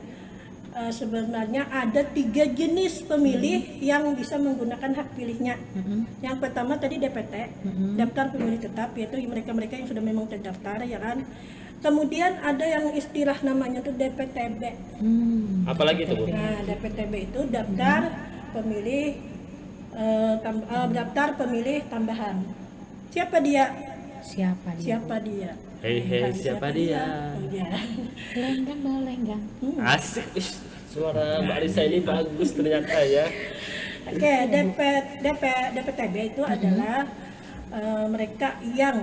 sebenarnya ada 3 jenis pemilih yang bisa menggunakan hak pilihnya. Yang pertama tadi DPT, daftar pemilih tetap, yaitu mereka-mereka yang sudah memang terdaftar, ya kan. Kemudian ada yang istilah namanya tuh DPTB. Apalagi itu, Bu? Nah, DPTB itu daftar pemilih daftar pemilih tambahan. Siapa dia? Siapa dia? Siapa dia? Hei, siapa dia? Oh, ya. Lenggang belenggang. Asik. Ih, suara Mbak Alisa ini bagus ternyata ya. Oke, DPTB itu adalah mereka yang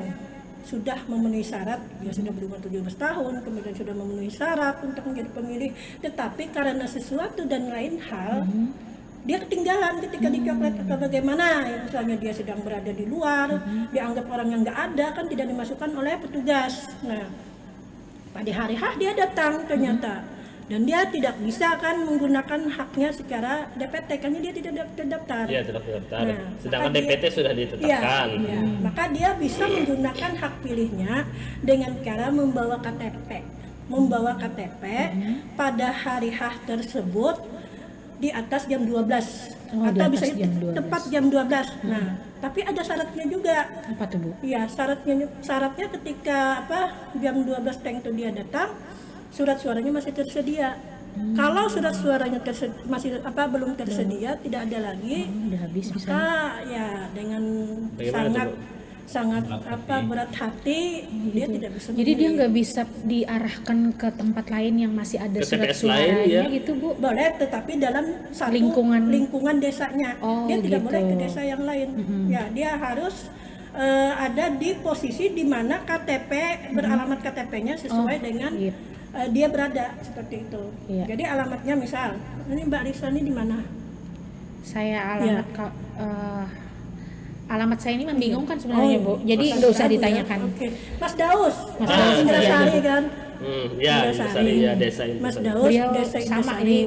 sudah memenuhi syarat, dia sudah berumur 17 tahun, kemudian sudah memenuhi syarat untuk menjadi pemilih, tetapi karena sesuatu dan lain hal, dia ketinggalan ketika dicopet atau bagaimana, ya, misalnya dia sedang berada di luar, dianggap orang yang nggak ada, kan tidak dimasukkan oleh petugas. Nah, pada hari H dia datang ternyata, dan dia tidak bisa kan menggunakan haknya secara DPT, karena dia tidak terdaftar. Iya, tidak terdaftar. Nah, Sedangkan maka dia- DPT sudah ditetapkan. Iya, maka dia bisa menggunakan hak pilihnya dengan cara membawa KTP pada hari H tersebut di atas jam 12 Oh, di atau atas bisa jam 12. tepat jam 12. Nah, tapi ada syaratnya juga. Apa tuh, Bu? Iya, syaratnya ketika jam 12 teng itu dia datang, surat suaranya masih tersedia. Kalau surat suaranya belum tersedia, tidak ada lagi, Udah habis bisa. maka ya dengan Bagaimana sangat tuh, Bu? berat hati dia tidak bisa Jadi dia memilih. nggak bisa diarahkan ke tempat lain yang masih ada Ke surat TPS lain, suaranya ya? gitu, Bu. Boleh, tetapi dalam satu Lingkungan. lingkungan desanya. Oh, Dia tidak gitu. boleh ke desa yang lain. Ya, dia harus ada di posisi di mana KTP beralamat KTP-nya sesuai dengan iya. dia berada seperti itu. Iya. Jadi alamatnya misal, ini Mbak Risa ini di mana? Saya Iya. alamat saya ini membingungkan sebenarnya, Bu. Jadi Mas nggak usah Daus ya? ditanyakan. Oke. Mas Daus, Mas Daus, Indrasari iya. kan? Ya, Indrasari. ya, desa Mas Indrasari. Daus, Beliau desa sama Indrasari. ini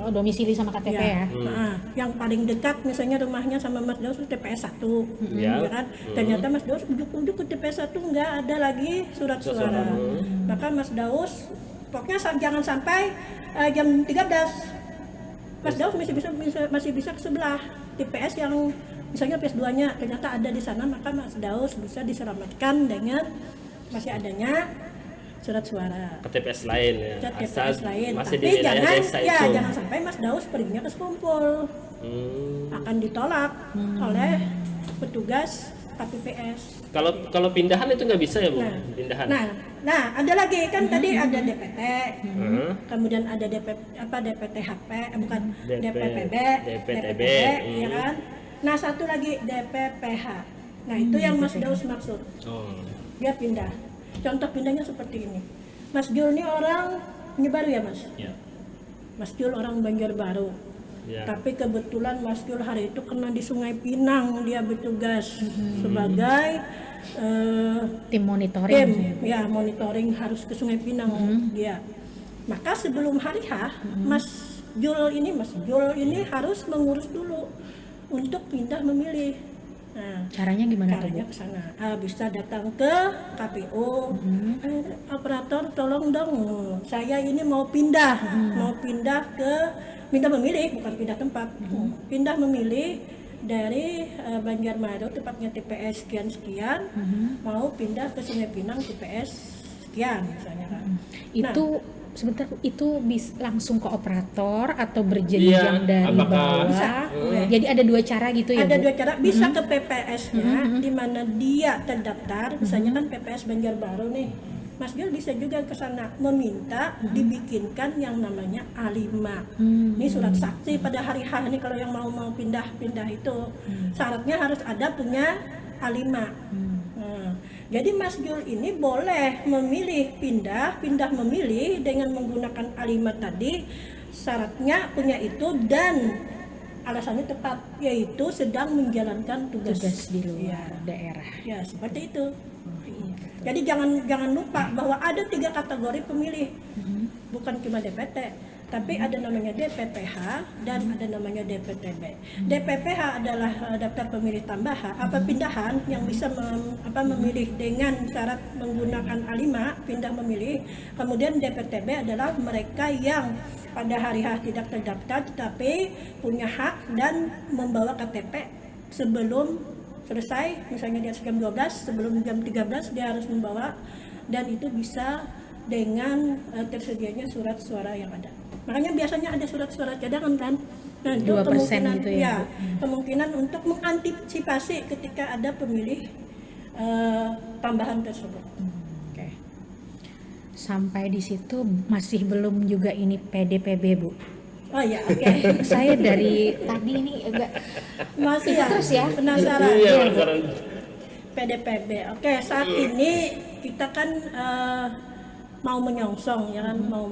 domisili sama KTP ya. Nah, yang paling dekat misalnya rumahnya sama Mas Daus itu TPS 1. Ya. Ya kan? Ternyata Mas Daus ujuk-ujuk ke TPS 1 nggak ada lagi surat suara. Maka Mas Daus pokoknya jangan sampai jam 13. Mas Daus masih bisa ke sebelah TPS yang misalnya PS2-nya ternyata ada di sana, maka Mas Daus bisa diselamatkan dengan masih adanya surat suara. Ke TPS lain ya. Ke Asal TPS lain, masih di tapi wilayah jangan desa ya itu. jangan sampai Mas Daus perginya ke Sekumpul, akan ditolak oleh petugas KPPS. Kalau pindahan itu nggak bisa ya, Bu? Pindahan. Nah, ada lagi kan tadi ada DPT, Hmm. kemudian ada DPTHP, bukan DPTB, DPTB, ya kan? Nah, satu lagi DPPH. Nah, itu yang Mas Daus maksud. Oh. Dia pindah. Contoh pindahnya seperti ini. Mas Jul ini orang Banjarbaru ya, Mas? Ya. Mas Jul orang Banjarbaru. Ya. Tapi kebetulan Mas Jul hari itu kena di Sungai Pinang, dia bertugas sebagai Tim monitoring. tim ya monitoring harus ke Sungai Pinang dia. Maka sebelum hari H, Mas Jul ini harus mengurus dulu untuk pindah memilih. Nah, Caranya gimana tuh, Bu? caranya ke sana. Bisa datang ke KPU. Operator tolong dong, saya ini mau pindah memilih, bukan pindah tempat. Pindah memilih dari Banjarmaru tepatnya TPS sekian, mau pindah ke Sungai Pinang TPS sekian misalnya kan. Itu sebentar, itu langsung ke operator atau berjenjang Iya, dari apakah bawah? bisa? Jadi ada dua cara gitu ya, Ada Bu? dua cara, bisa ke PPS-nya di mana dia terdaftar, misalnya kan PPS Banjarbaru nih. Mas Gil bisa juga ke sana meminta dibikinkan yang namanya A5. Ini surat saksi pada hari H nih kalau yang mau pindah itu. Syaratnya harus ada punya A5. Nah, jadi Mas Jul ini boleh memilih pindah memilih dengan menggunakan A5 tadi. Syaratnya punya itu dan alasannya tepat, yaitu sedang menjalankan tugas Tugas di luar Ya. daerah. Ya, seperti itu. Jadi jangan lupa bahwa ada 3 kategori pemilih, bukan cuma DPT, tapi ada namanya DPPH dan ada namanya DPTB. DPPH adalah daftar pemilih tambahan, pindahan yang bisa memilih dengan syarat menggunakan A5, pindah memilih. Kemudian DPTB adalah mereka yang pada hari H tidak terdaftar tetapi punya hak dan membawa KTP sebelum selesai, misalnya di atas jam 12, sebelum jam 13 dia harus membawa, dan itu bisa dengan tersedianya surat suara yang ada. Makanya biasanya ada surat suara cadangan kan. Nah, itu 2% kemungkinan gitu ya, kemungkinan untuk mengantisipasi ketika ada pemilih tambahan tersebut. Oke. Sampai di situ masih belum juga ini PDPB, Bu. Oh ya, oke. Saya dari tadi ini agak Masih Itu terus ya? penasaran. Iya, Ya, penasaran. PDPB. Oke, saat ini kita kan mau menyongsong ya kan, mau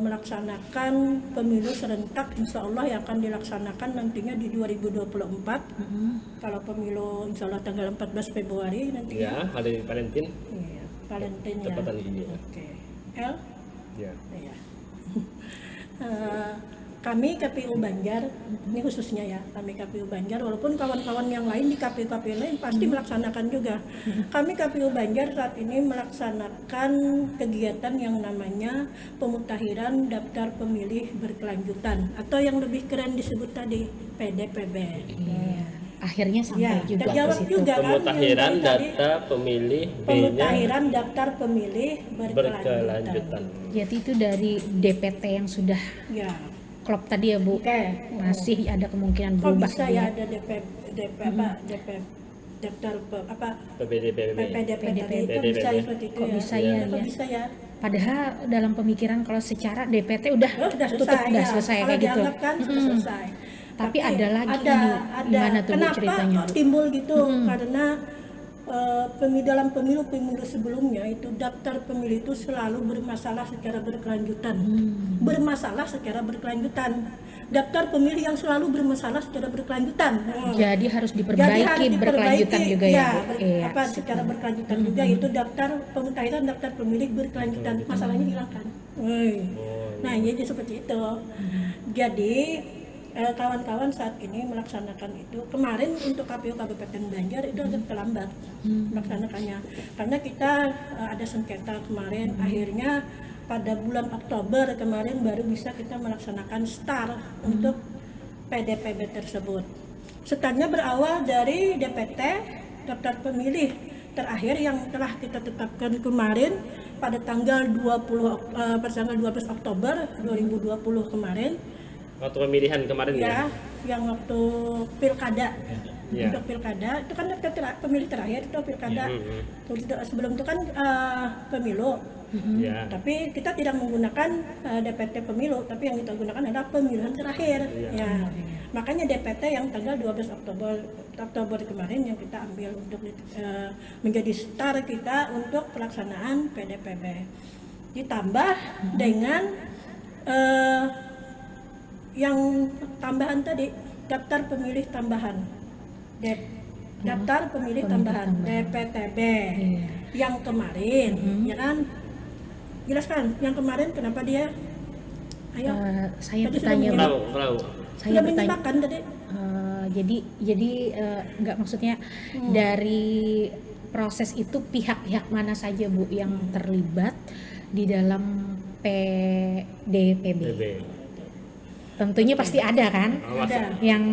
melaksanakan pemilu serentak insya Allah yang akan dilaksanakan nantinya di 2024. Kalau pemilu insya Allah tanggal 14 Februari nantinya. Ya, hari Valentine. Iya, Valentine ya. Tepatan ini. Oke. L. Ya. Iya. Kami KPU Banjar, ini khususnya ya, kami KPU Banjar, walaupun kawan-kawan yang lain di KPU-KPU lain pasti melaksanakan juga. Kami KPU Banjar saat ini melaksanakan kegiatan yang namanya pemutakhiran daftar pemilih berkelanjutan, atau yang lebih keren disebut tadi PDPB. Iya. Akhirnya sampai Ya, juga ke terjawab situ. juga kan Pemutakhiran yang tadi, data pemilih B-nya pemutakhiran daftar pemilih berkelanjutan. berkelanjutan. Jadi itu dari DPT yang sudah Ya. klop tadi ya, Bu. Oke. Masih ada kemungkinan Kok berubah bisa gitu ya ada DP daftar PPDB. PPDP tadi, kok PPDP. bisa seperti itu Kok ya? bisa ya, Kok ya. bisa ya? Padahal dalam pemikiran kalau secara DPT udah Udah tutup, selesai, udah ya. selesai Kalau kayak gitu. dianggap kan sudah selesai. Tapi ada lagi ini, gimana tuh, Bu, kenapa ceritanya, kok Bu? timbul gitu? Karena dalam pemilu sebelumnya itu daftar pemilih itu selalu bermasalah secara berkelanjutan. Bermasalah secara berkelanjutan. Daftar pemilih yang selalu bermasalah secara berkelanjutan. Jadi harus Jadi diperbaiki harus berkelanjutan diperbaiki, juga ya, Bu. Iya. secara berkelanjutan juga itu daftar pemutakhiran daftar pemilih berkelanjutan, masalahnya hilangkan. Nah, jadi seperti itu. Jadi kawan-kawan saat ini melaksanakan itu. Kemarin untuk KPU Kabupaten Banjar itu agak terlambat melaksanakannya karena kita ada sengketa kemarin. Akhirnya pada bulan Oktober kemarin baru bisa kita melaksanakan STAR untuk PDPB tersebut. STAR-nya berawal dari DPT, daftar pemilih terakhir yang telah kita tetapkan kemarin pada tanggal 12 Oktober 2020 kemarin. Waktu pemilihan kemarin ya. Yang waktu pilkada. Ya. Untuk pilkada itu kan daftar pemilih terakhir itu pilkada. Sebelum itu kan pemilu. Ya. Tapi kita tidak menggunakan DPT pemilu, tapi yang kita gunakan adalah pemilihan terakhir. Ya. Makanya DPT yang tanggal 12 Oktober kemarin yang kita ambil untuk menjadi STAR kita untuk pelaksanaan PDPB. Ditambah dengan yang tambahan tadi, daftar pemilih tambahan. Daftar pemilih tambahan DPTB yang kemarin ya kan jelaskan yang kemarin kenapa dia. Ayo. Saya Tadi sudah bertanya, Bu. Tahu. Saya Sudah bertanya. menyimakkan tadi. Jadi nggak, maksudnya dari proses itu pihak-pihak mana saja, Bu, yang terlibat di dalam PDPB? DB. Tentunya pasti ada kan Ada. yang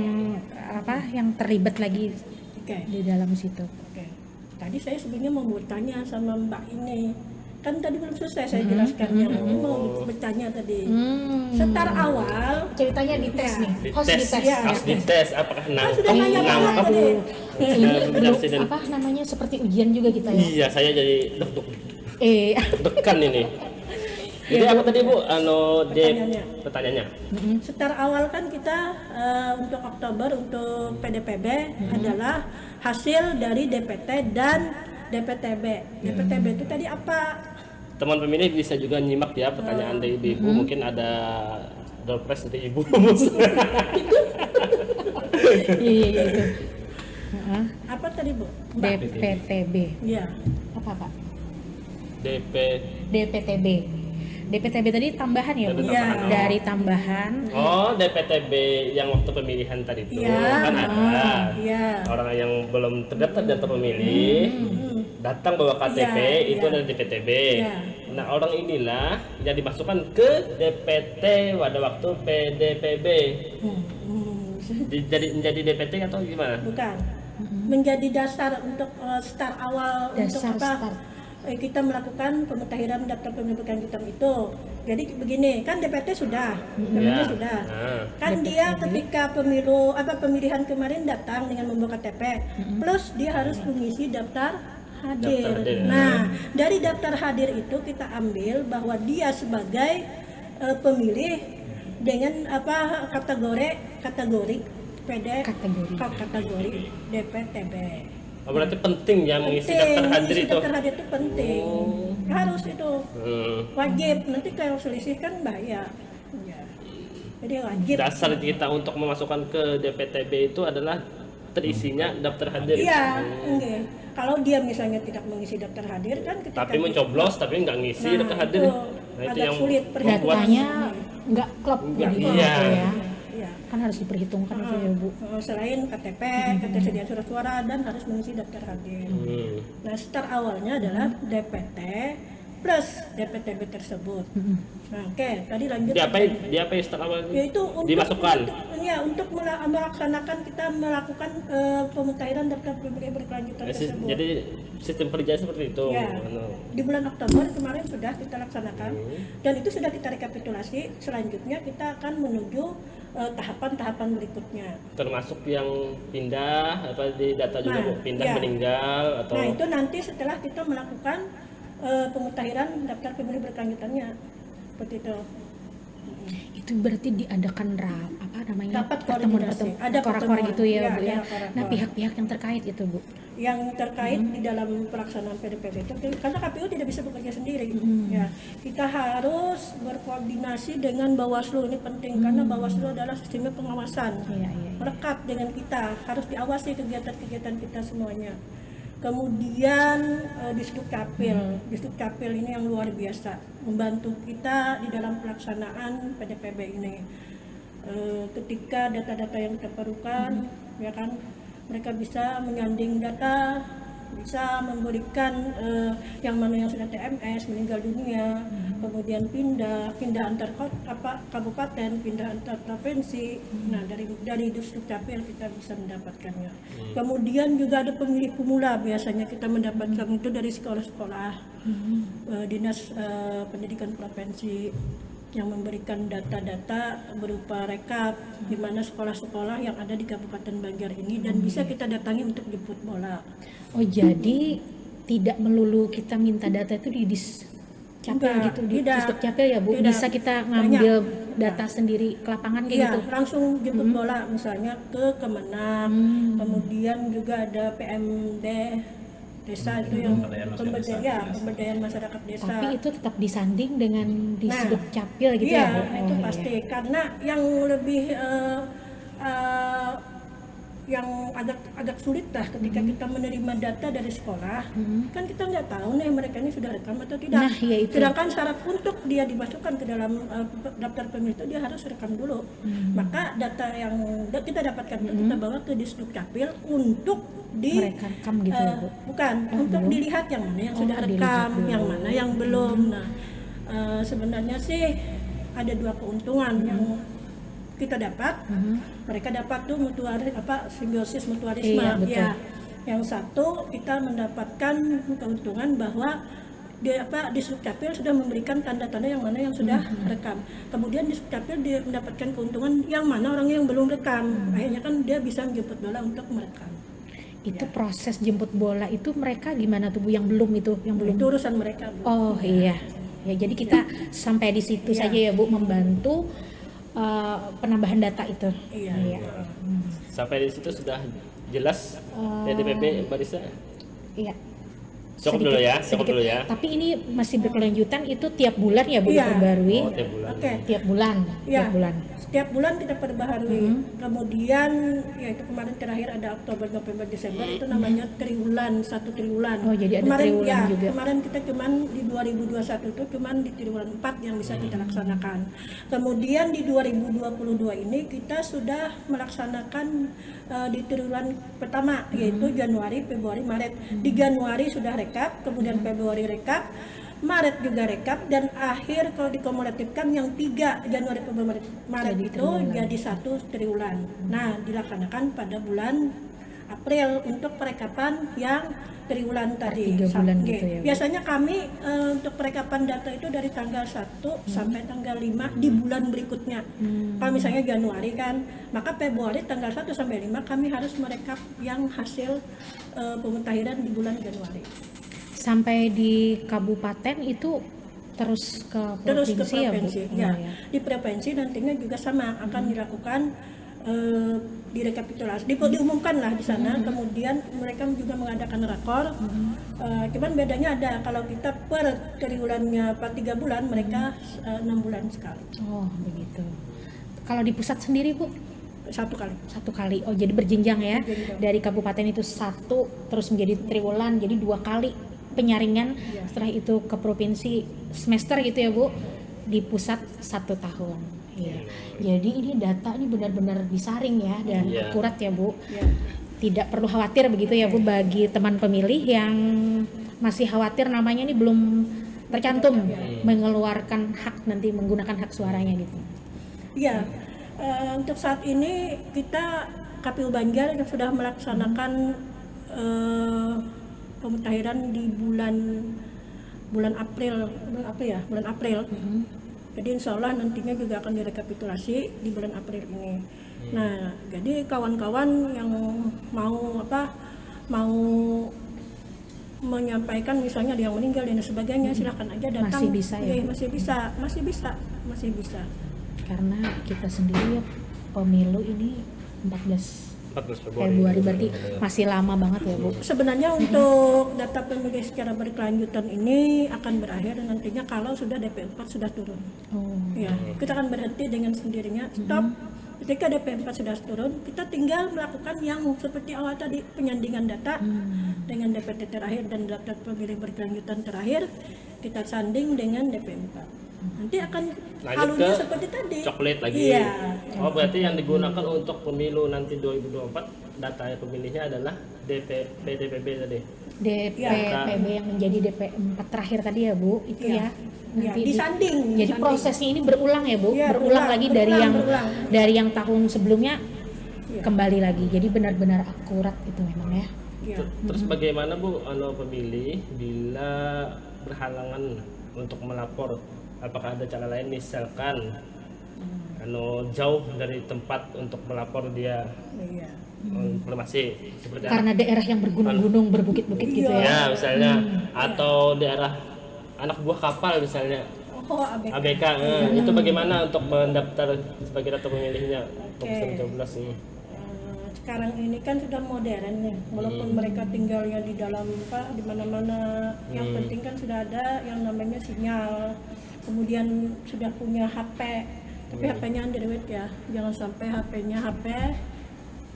yang terlibat lagi Oke. di dalam situ. Oke. Tadi saya sebenarnya mau bertanya sama Mbak ini. Kan tadi belum selesai saya jelaskannya. Ini mau bertanya tadi. Start awal Ceritanya dites nih, host Dites, dites. Ya. harus dites apakah sudah nanya banget nangkep. tadi. Ini belum Presiden. seperti ujian juga kita ya. Iya, saya jadi deg-degan ini. Jadi apa tadi Bu? Pertanyaannya. Pertanyaannya. Start awal kan kita untuk Oktober untuk PDPB adalah hasil dari DPT dan DPTB. DPTB itu tadi apa? Teman pemilih bisa juga nyimak ya pertanyaan dari Ibu. Mungkin ada doorpress dari Ibu. Iya itu. Heeh. Apa tadi Bu? Mbak? DPTB. Iya. Apa Pak? DP DPTB. DPTB tadi tambahan ya, Bu? Iya. Dari tambahan. Oh, DPTB yang waktu pemilihan tadi itu Iya. kan ada. Iya. Orang yang belum terdaftar daftar pemilih datang bawa KTP Iya, itu iya. ada DPTB. Iya. Nah, orang inilah yang dimasukkan ke DPT pada waktu PDPB. Jadi DPT atau gimana? Bukan. Menjadi dasar untuk start awal Dasar untuk apa? start. Kita melakukan pemutahiran daftar pemilih berkelanjutan itu. Jadi begini, kan DPT sudah, DPT Ya. sudah. Nah. Kan dia ketika pemilihan kemarin datang dengan membawa KTP, plus dia harus mengisi daftar hadir. Daftar hadir. Nah, dari daftar hadir itu kita ambil bahwa dia sebagai pemilih dengan kategori kategori DPTB. Oh, berarti penting ya mengisi daftar hadir Mengisi itu. daftar hadir itu penting. Harus itu. Wajib. Nanti kalau selisih kan bahaya. Ya. Jadi wajib. Dasar kita untuk memasukkan ke DPTB itu adalah terisinya daftar hadir. Iya, enggak. Kalau dia misalnya tidak mengisi daftar hadir kan ketika Tapi mencoblos tapi nggak ngisi Nah, daftar hadir. itu Nah, itu agak yang sulit perhitungan. Datanya nggak klop Nggak, jadi iya. gitu ya. Iya. Kan harus diperhitungkan itu ya, Bu. Selain KTP, ketersediaan surat suara dan harus mengisi daftar hadir. Nah, start awalnya adalah DPT plus DPTB tersebut. Nah, oke, tadi lanjut. Diapain start awal ini? Yaitu Dimasukkan. untuk melaksanakan kita melakukan pemutahiran daftar pemilih berkelanjutan tersebut. Jadi sistem kerja seperti itu. Ya, di bulan Oktober kemarin sudah kita laksanakan dan itu sudah kita rekapitulasi. Selanjutnya kita akan menuju tahapan-tahapan berikutnya. Termasuk yang pindah apa di data juga Nah, Bu? Pindah iya. meninggal atau Nah, itu nanti setelah kita melakukan pemutahiran daftar pemilih berkelanjutannya. Seperti itu. Itu berarti diadakan Rapat pertemuan koordinasi. Ada korak-korak pertemuan. gitu ya, Iya, Bu ya. ada korak-korak. Nah, pihak-pihak yang terkait itu, Bu. Yang terkait di dalam pelaksanaan PDPB itu karena KPU tidak bisa bekerja sendiri ya, kita harus berkoordinasi dengan Bawaslu. Ini penting karena Bawaslu adalah sistem pengawasan Iya, iya. melekat dengan kita, harus diawasi kegiatan-kegiatan kita semuanya. Kemudian Disduk Capil ini yang luar biasa membantu kita di dalam pelaksanaan PDPB ini. Ketika data-data yang kita perlukan, ya kan, mereka bisa menyanding data, bisa memberikan yang mana yang sudah TMS, meninggal dunia, kemudian pindah antar kabupaten, pindah antar provinsi. Nah, dari Disduk Capil kita bisa mendapatkannya. Kemudian juga ada pemilih pemula, biasanya kita mendapatkan itu dari sekolah-sekolah, dinas pendidikan provinsi yang memberikan data-data berupa rekap di mana sekolah-sekolah yang ada di Kabupaten Banjar ini dan bisa kita datangi untuk jemput bola. Oh, jadi tidak melulu kita minta data itu di Capil Enggak, gitu, di tidak. Disduk Capil ya, Bu. Tidak. Bisa kita ngambil data sendiri ke lapangan kayak Iya, gitu. langsung jemput bola misalnya ke Kemenang, kemudian juga ada PMD desa itu yang pemberdayaan masyarakat desa. Tapi itu tetap disanding dengan Disduk Capil gitu Iya, ya, Bu. itu Oh, pasti iya. karena yang lebih yang agak sulit lah ketika kita menerima data dari sekolah, kan kita nggak tahu nih mereka ini sudah rekam atau tidak. Nah, ya itu. Sedangkan syarat untuk dia dimasukkan ke dalam daftar pemilih itu dia harus rekam dulu. Maka data yang kita dapatkan itu kita bawa ke Disdukcapil untuk merekam gitu ya, Bu? Bukan, untuk belum? dilihat yang mana yang sudah dilihat rekam, dulu. yang mana yang belum. Nah, sebenarnya sih ada dua keuntungan yang kita dapat. Mereka dapat tuh simbiosis mutualisme. Iya, betul. Ya. Yang satu kita mendapatkan keuntungan bahwa di Disdukcapil sudah memberikan tanda-tanda yang mana yang sudah rekam. Kemudian Disdukcapil dia mendapatkan keuntungan yang mana orang yang belum rekam. Akhirnya kan dia bisa menjemput bola untuk merekam. Itu proses jemput bola itu mereka gimana tuh Bu, yang belum itu, yang belum? Itu urusan mereka, Bu. Oh iya, ya jadi kita sampai di situ Iya. saja ya Bu, membantu penambahan data itu. Iya. Sampai di situ sudah jelas DPP Mbak Risa? Iya. Cukup dulu ya, cukup dulu ya. Tapi ini masih berkelanjutan, itu tiap bulan ya Bu, Iya. diperbarui? Oh, tiap bulan. Oke. Tiap bulan, Iya. tiap bulan. Setiap bulan kita perbaharui. Kemudian ya itu kemarin terakhir ada Oktober, November, Desember, itu namanya triwulan, 1 triwulan. Oh, jadi ada kemarin, triwulan juga. Kemarin kita cuman di 2021 itu cuman di triwulan 4 yang bisa kita laksanakan. Kemudian di 2022 ini kita sudah melaksanakan di triwulan pertama, yaitu Januari, Februari, Maret. Di Januari sudah rekap, kemudian Februari rekap, Maret juga rekap, dan akhir kalau dikumulatifkan yang 3 Januari, Februari, Maret Jadi itu triwulan. jadi 1 triwulan. Nah, dilaksanakan pada bulan April untuk perekapan yang triwulan tadi. 3 bulan Oke. gitu ya, Bu? Biasanya kami untuk perekapan data itu dari tanggal 1 sampai tanggal 5 di bulan berikutnya. Kalau misalnya Januari kan, maka Februari tanggal 1 sampai 5 kami harus merekap yang hasil pemutahiran di bulan Januari. Sampai di kabupaten itu terus ke Terus ke provinsi ya Bu? provinsi, Oh, ya. ya. Di provinsi nantinya juga sama akan dilakukan direkapitulasi, diumumkan lah di sana. Kemudian mereka juga mengadakan rakor. Cuman bedanya ada, kalau kita per triwulannya 3 bulan, mereka 6 bulan sekali, Oh begitu. Kalau di pusat sendiri Bu? 1 kali. 1 kali. Oh jadi berjenjang ya. Berjenjang. Dari kabupaten itu 1, terus menjadi triwulan, jadi 2 kali penyaringan. Iya. Setelah itu ke provinsi semester gitu ya Bu. Di pusat 1 tahun. Iya. Jadi ini data ini benar-benar disaring ya dan Iya. akurat ya Bu. Ya. Tidak perlu khawatir begitu ya Bu, bagi teman pemilih yang masih khawatir namanya ini belum tercantum mengeluarkan hak nanti menggunakan hak suaranya gitu. Iya, untuk saat ini kita KPU Banjar yang sudah melaksanakan pemutahiran di bulan April ya, bulan April. Jadi insya Allah nantinya juga akan direkapitulasi di bulan April ini. Nah, jadi kawan-kawan yang mau menyampaikan misalnya ada yang meninggal dan sebagainya, silahkan aja datang. Masih bisa ya, Iya, Bu? masih bisa. Karena kita sendiri ya, pemilu ini 14 14 Februari berarti masih lama banget ya Bu. Sebenarnya untuk data pemilih secara berkelanjutan ini akan berakhir nantinya kalau sudah DP4 sudah turun. Oh. Ya, kita akan berhenti dengan sendirinya, stop. Ketika DP4 sudah turun, kita tinggal melakukan yang seperti awal tadi, penyandingan data dengan DPT terakhir dan daftar pemilih berkelanjutan terakhir, kita sanding dengan DP4. Nanti akan Lanjut alurnya ke seperti tadi. coklat lagi. Iya. Oh berarti yang digunakan untuk pemilu nanti 2024 data pemilihnya adalah DPP tadi. DPPB yang menjadi DP4 terakhir tadi ya Bu, itu Iya. ya. Ya, disanding. Jadi disanding. prosesnya ini berulang ya Bu, Iya, berulang lagi dari berulang. yang tahun sebelumnya Iya. kembali lagi. Jadi benar-benar akurat itu memang ya. Iya. Terus bagaimana Bu pemilih bila berhalangan untuk melapor, apakah ada cara lain misalkan jauh dari tempat untuk melapor dia Iya. informasi seperti Karena daerah yang bergunung-gunung, berbukit-bukit gitu Iya. ya. ya misalnya atau daerah anak buah kapal misalnya Oh, ABK. ABK itu bagaimana untuk mendaftar sebagai data pemilihnya untuk Oke. 2012 ini? Sekarang ini kan sudah modern nih, walaupun mereka tinggalnya di dalam di mana-mana, yang penting kan sudah ada yang namanya sinyal, kemudian sudah punya HP, tapi HP-nya Android ya, jangan sampai HP-nya HP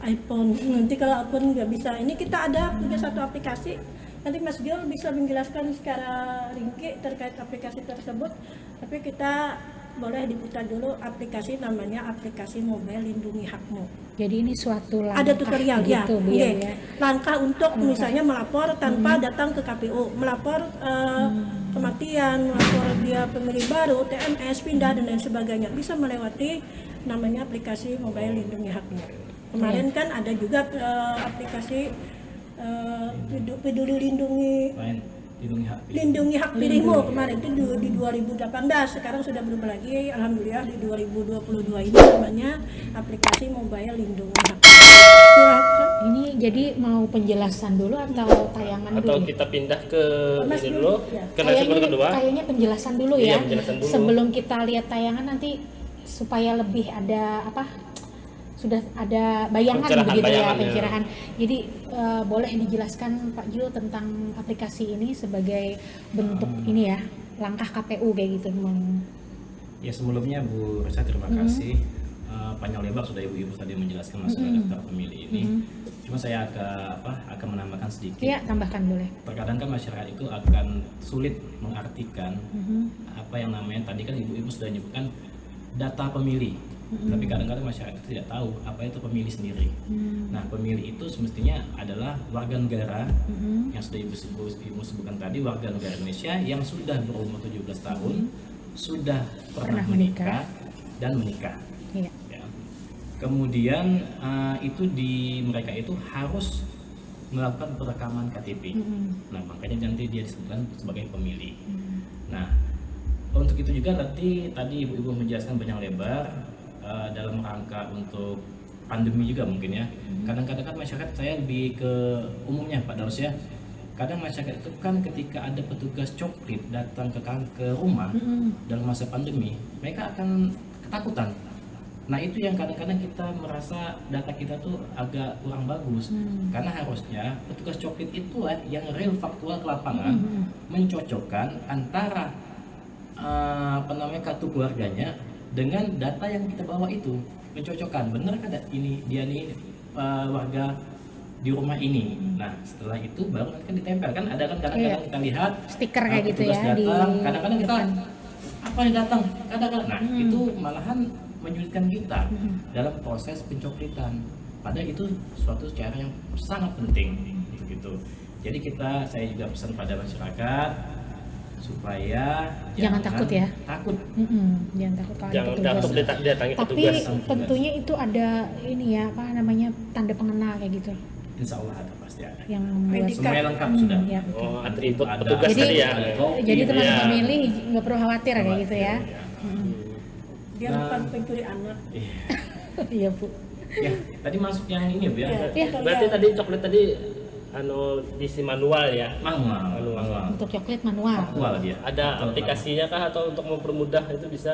iPhone. Nanti kalau iPhone nggak bisa, ini kita ada punya satu aplikasi. Nanti Mas Jul bisa menjelaskan secara ringkih terkait aplikasi tersebut. Tapi kita boleh diputar dulu aplikasi, namanya aplikasi Mobile Lindungi Hakmu. Jadi ini suatu langkah Ada tutorial ya, gitu, Bu, oke. ya. Langkah untuk misalnya melapor tanpa datang ke KPU, melapor kematian, melapor dia pemilih baru, TMS, pindah dan lain sebagainya, bisa melewati namanya aplikasi Mobile Lindungi Hakmu. Kemarin kan ada juga aplikasi Peduli Lindungi Lain lindungi hak pilih. Lindungi Hak Pilihmu kemarin itu di 2018, sekarang sudah berubah lagi, alhamdulillah di 2022 ini namanya aplikasi Mobile Lindungi Hak. Silakan. Ini jadi mau penjelasan dulu atau tayangan Atau dulu? kita pindah ke Mas ini dulu, dulu, ya. ke narasumber kedua. Kayaknya penjelasan dulu Iya, ya. penjelasan dulu. Sebelum kita lihat tayangan nanti supaya lebih ada sudah ada bayangan Pencerahan, begitu ya, bayangan, ya. pencerahan. Jadi boleh dijelaskan Pak Jul tentang aplikasi ini sebagai bentuk ini ya, langkah KPU kayak gitu. Ya sebelumnya Bu Risa terima kasih. Panjang lebar sudah ibu-ibu tadi menjelaskan masalah daftar pemilih ini. Cuma saya akan menambahkan sedikit. Iya, tambahkan boleh. Terkadang kan masyarakat itu akan sulit mengartikan apa yang namanya, tadi kan ibu-ibu sudah menyebutkan data pemilih. Tapi kadang-kadang masyarakat itu tidak tahu apa itu pemilih sendiri. Nah, pemilih itu semestinya adalah warga negara yang sudah ibu sebutkan tadi, warga negara Indonesia yang sudah berumur 17 tahun, sudah pernah menikah dan menikah. Iya. Ya. Kemudian mereka itu harus melakukan perekaman KTP. Nah, makanya nanti dia disebutkan sebagai pemilih. Nah, untuk itu juga tadi ibu-ibu menjelaskan panjang lebar dalam rangka untuk pandemi juga mungkin ya. Kadang-kadang kan masyarakat, saya lebih ke umumnya Pak Darus ya. Kadang masyarakat itu kan ketika ada petugas coklit datang ke rumah dalam masa pandemi, mereka akan ketakutan. Nah, itu yang kadang-kadang kita merasa data kita tuh agak kurang bagus. Karena harusnya petugas coklit itu yang real faktual ke lapangan mencocokkan antara kartu keluarganya dengan data yang kita bawa itu, mencocokkan benar kan ini dia nih warga di rumah ini. Nah, setelah itu baru kan ditempel, kan ada kan kadang-kadang kita lihat Stiker kayak gitu petugas ya di datang, kadang-kadang kita depan. apa yang datang kadang-kadang, nah itu malahan menyulitkan kita dalam proses pencoklitan, padahal itu suatu cara yang sangat penting gitu. Jadi saya juga pesan pada masyarakat supaya Jangan takut ya. Takut. Jangan takut kalau ada Jangan petugas. takut didatangi Tapi petugas. tentunya itu ada ini ya, apa namanya, tanda pengenal kayak gitu Insya Allah ada, pasti ada. yang membuat ID Semuanya lengkap sudah. ya, betul. Oh, atribut Ada. petugas Jadi- tadi ya. Jadi teman Iya. pemilih nggak perlu khawatir kayak gitu ya. Dia bukan pencuri anak. Iya. Iya Bu. Ya, tadi masuk yang ini Bu ya. Ya. Berarti tadi coklat tadi diisi manual ya. Manual. Untuk coklat manual. Faktual dia. Ada Faktual. aplikasinya kah atau untuk mempermudah itu bisa?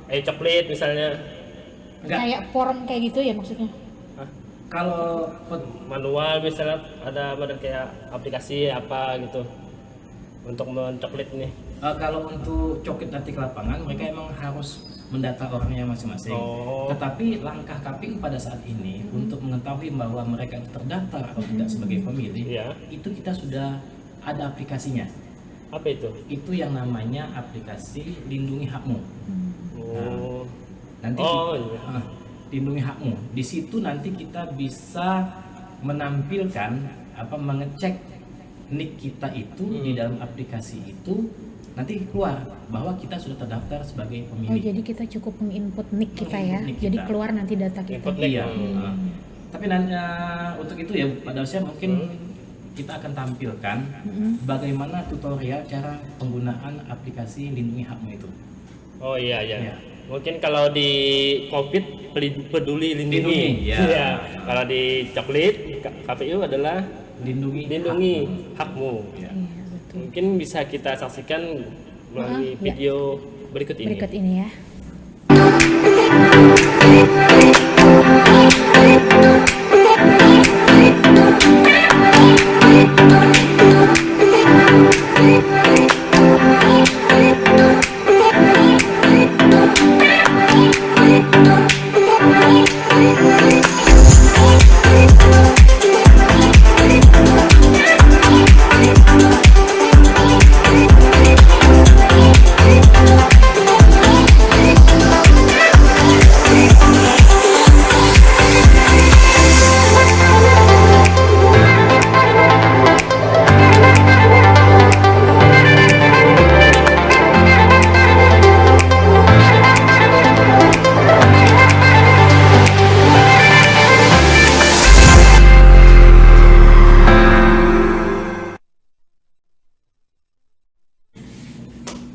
Eh, Coklat misalnya enggak. Kayak form kayak gitu ya maksudnya. Kalau manual misalnya ada kayak aplikasi apa gitu untuk mencoklat nih. kalau untuk coklit nanti ke lapangan, mereka emang harus mendata orangnya masing-masing. Oh. Tetapi langkah KPU pada saat ini untuk mengetahui bahwa mereka itu terdaftar atau tidak sebagai pemilih, Iya. itu kita sudah ada aplikasinya. Apa itu? Itu yang namanya aplikasi Lindungi Hakmu. Oh. Nanti Oh, iya. Lindungi Hakmu. Di situ nanti kita bisa menampilkan mengecek nik kita itu di dalam aplikasi itu, nanti keluar bahwa kita sudah terdaftar sebagai Oh, pemilih. jadi kita cukup menginput nick kita ya. Menginput nick Jadi kita. keluar nanti data kita. Input nick. Iya. Tapi nanti untuk itu ya pada usia mungkin kita akan tampilkan bagaimana tutorial cara penggunaan aplikasi Lindungi Hakmu itu. Oh iya iya. Iya. Mungkin kalau di COVID peduli lindungi. Lindungi, ya. Iya. Kalau di coklat KPU adalah Lindungi hakmu. Ya. Iya, betul. Mungkin bisa kita saksikan melalui Ya. video berikut ini. Berikut ini ya. Thank you.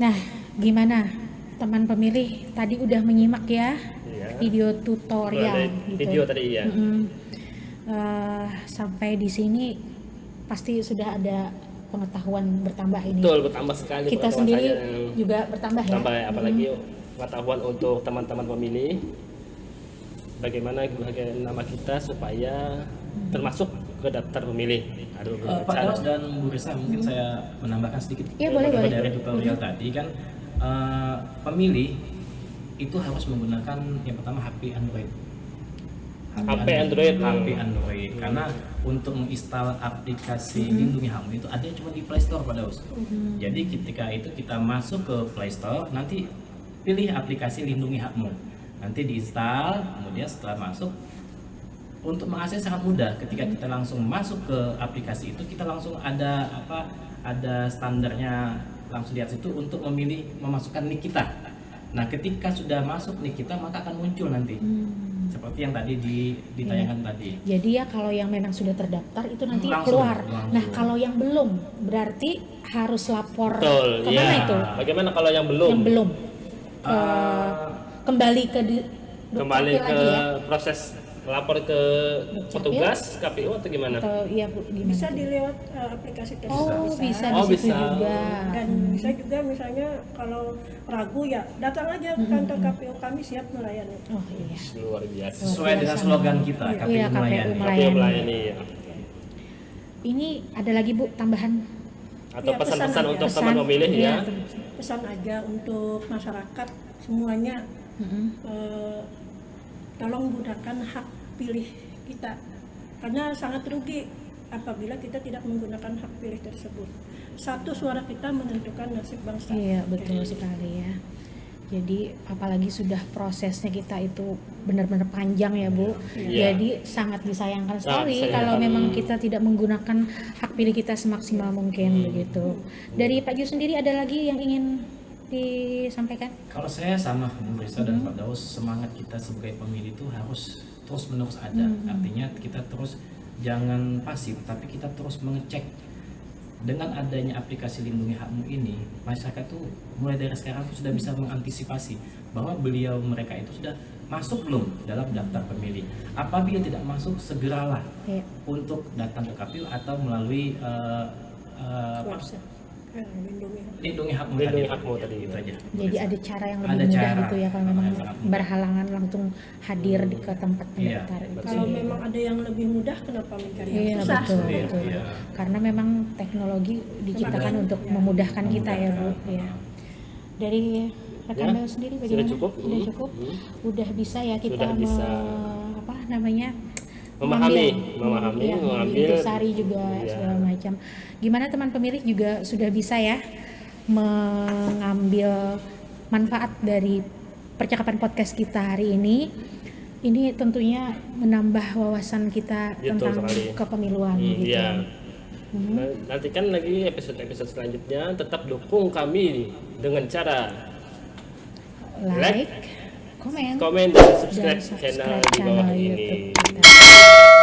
Nah, gimana teman pemilih tadi udah menyimak ya Iya. video tutorial Ada gitu. video tadi ya. Sampai di sini pasti sudah ada pengetahuan bertambah ini. Betul, bertambah sekali Kita pengetahuan sendiri saya yang juga bertambah ya. tambah, apalagi pengetahuan untuk teman-teman pemilih, bagaimana nama kita supaya termasuk ke daftar pemilih. Aduh, Pak Daus dan Bu Risa, mungkin saya menambahkan sedikit Iya, boleh, boleh. dari tutorial tadi kan, pemilih itu harus menggunakan yang pertama HP Android. HP Android. HP Android. Karena untuk menginstal aplikasi Lindungi HAMmu itu ada cuma di Play Store, Pak Daus. Jadi ketika itu kita masuk ke Play Store, nanti pilih aplikasi Lindungi HAMmu. Nanti diinstal, kemudian setelah masuk, untuk mengakses sangat mudah. Ketika kita langsung masuk ke aplikasi itu, kita langsung ada standarnya langsung di atas itu untuk memilih memasukkan nick kita. Nah, ketika sudah masuk nick kita, maka akan muncul nanti seperti yang tadi ditayangkan tadi. Jadi ya kalau yang memang sudah terdaftar itu nanti Langsung, keluar. langsung. Nah, kalau yang belum berarti harus lapor Betul, kemana ya. itu? Bagaimana kalau yang belum? Yang belum kembali ke Kembali Dukcapil ke lagi ya? proses lapor ke petugas KPU atau gimana? Atau iya Bu, gimana? Bisa tuh? dilewat aplikasi tersebut. Oh, bisa Oh, di situ bisa. juga. Dan bisa juga misalnya kalau ragu ya datang aja ke kantor KPU, kami siap melayani. Oh iya. Luar biasa. Sesuai dengan slogan kita, KPU Iya, KPU melayani. melayani. KPU melayani ya. Ini ada lagi Bu tambahan. Atau Ya, pesan pesan-pesan aja. untuk Pesan. teman pemilih ya. Iya. Pesan aja untuk masyarakat semuanya, tolong gunakan hak pilih kita, karena sangat rugi apabila kita tidak menggunakan hak pilih tersebut. Satu suara kita menentukan nasib bangsa. Iya, betul sekali ya. Jadi apalagi sudah prosesnya kita itu benar-benar panjang ya Bu. Iya. Jadi sangat disayangkan Sangat sekali disayangkan. kalau memang kita tidak menggunakan hak pilih kita semaksimal mungkin begitu. Dari Pak Ju sendiri ada lagi yang ingin disampaikan? Kalau saya sama Bu Risa dan Pak Daus, semangat kita sebagai pemilih itu harus terus menerus ada. Artinya kita terus jangan pasif, tapi kita terus mengecek. Dengan adanya aplikasi Lindungi HAMmu ini, masyarakat tuh mulai dari sekarang tuh sudah bisa mengantisipasi bahwa mereka itu sudah masuk belum dalam daftar pemilih. Apabila tidak masuk, segeralah Iya. untuk datang ke KPU atau melalui WhatsApp. Lindungi HAMmu Lindungi tadi. HAMmu tadi. Itu aja. Jadi ada cara yang lebih Ada mudah cara. gitu ya kalau memang Sangat mudah. berhalangan langsung hadir ke tempat Iya, pendaftar itu. Kalau memang ada yang lebih mudah, kenapa mencari yang Iya, susah? betul, Iya, betul. iya. Karena memang teknologi diciptakan Memang, untuk ya. memudahkan kita ya Bu. Memudahkan. Ya. Dari rekan Ya, Daus sendiri sudah bagaimana? cukup. Sudah cukup? Udah bisa ya kita Sudah bisa. apa namanya? Memahami, ya, mengambil. intisari juga Iya. segala macam. Gimana teman pemilih juga sudah bisa ya mengambil manfaat dari percakapan podcast kita hari ini. Ini tentunya menambah wawasan kita Betul tentang sekali. kepemiluan gitu. Iya. Nah, nantikan lagi episode-episode selanjutnya, tetap dukung kami dengan cara Like, komen, komen dan subscribe, dan channel di bawah ini. YouTube kita.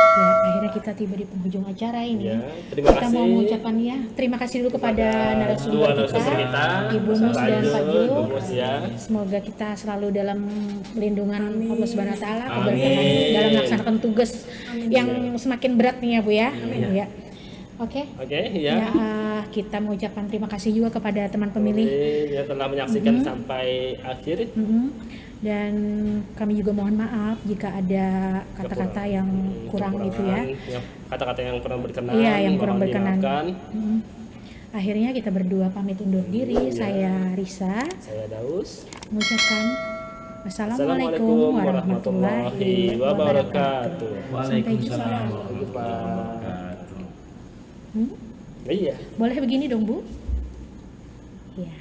Ya, akhirnya kita tiba di penghujung acara ini. Ya, terima Kita kasih. mau mengucapkan ya, terima kasih dulu kepada Dua narasumber narasumber kita, Ibu Nus dan Pak Ju. Ibu Nus ya. Semoga kita selalu dalam lindungan Allah Subhanahu wa taala, Amin. keberkahan dalam melaksanakan tugas yang semakin berat nih ya Bu ya. Ya. Oke. Oke, ya. Ya, kita mengucapkan terima kasih juga kepada teman pemilih. Yang telah menyaksikan sampai akhir. Dan kami juga mohon maaf jika ada kata-kata yang kurang itu ya. Kata-kata yang kurang berkenan. Iya, yang kurang mohon berkenan. dimaafkan. Akhirnya kita berdua pamit undur diri. Saya Risa Saya Daus. mengucapkan Assalamualaikum warahmatullahi wabarakatuh. Waalaikumsalam Jumpa. warahmatullahi wabarakatuh. Iya. Boleh begini dong Bu? Ya.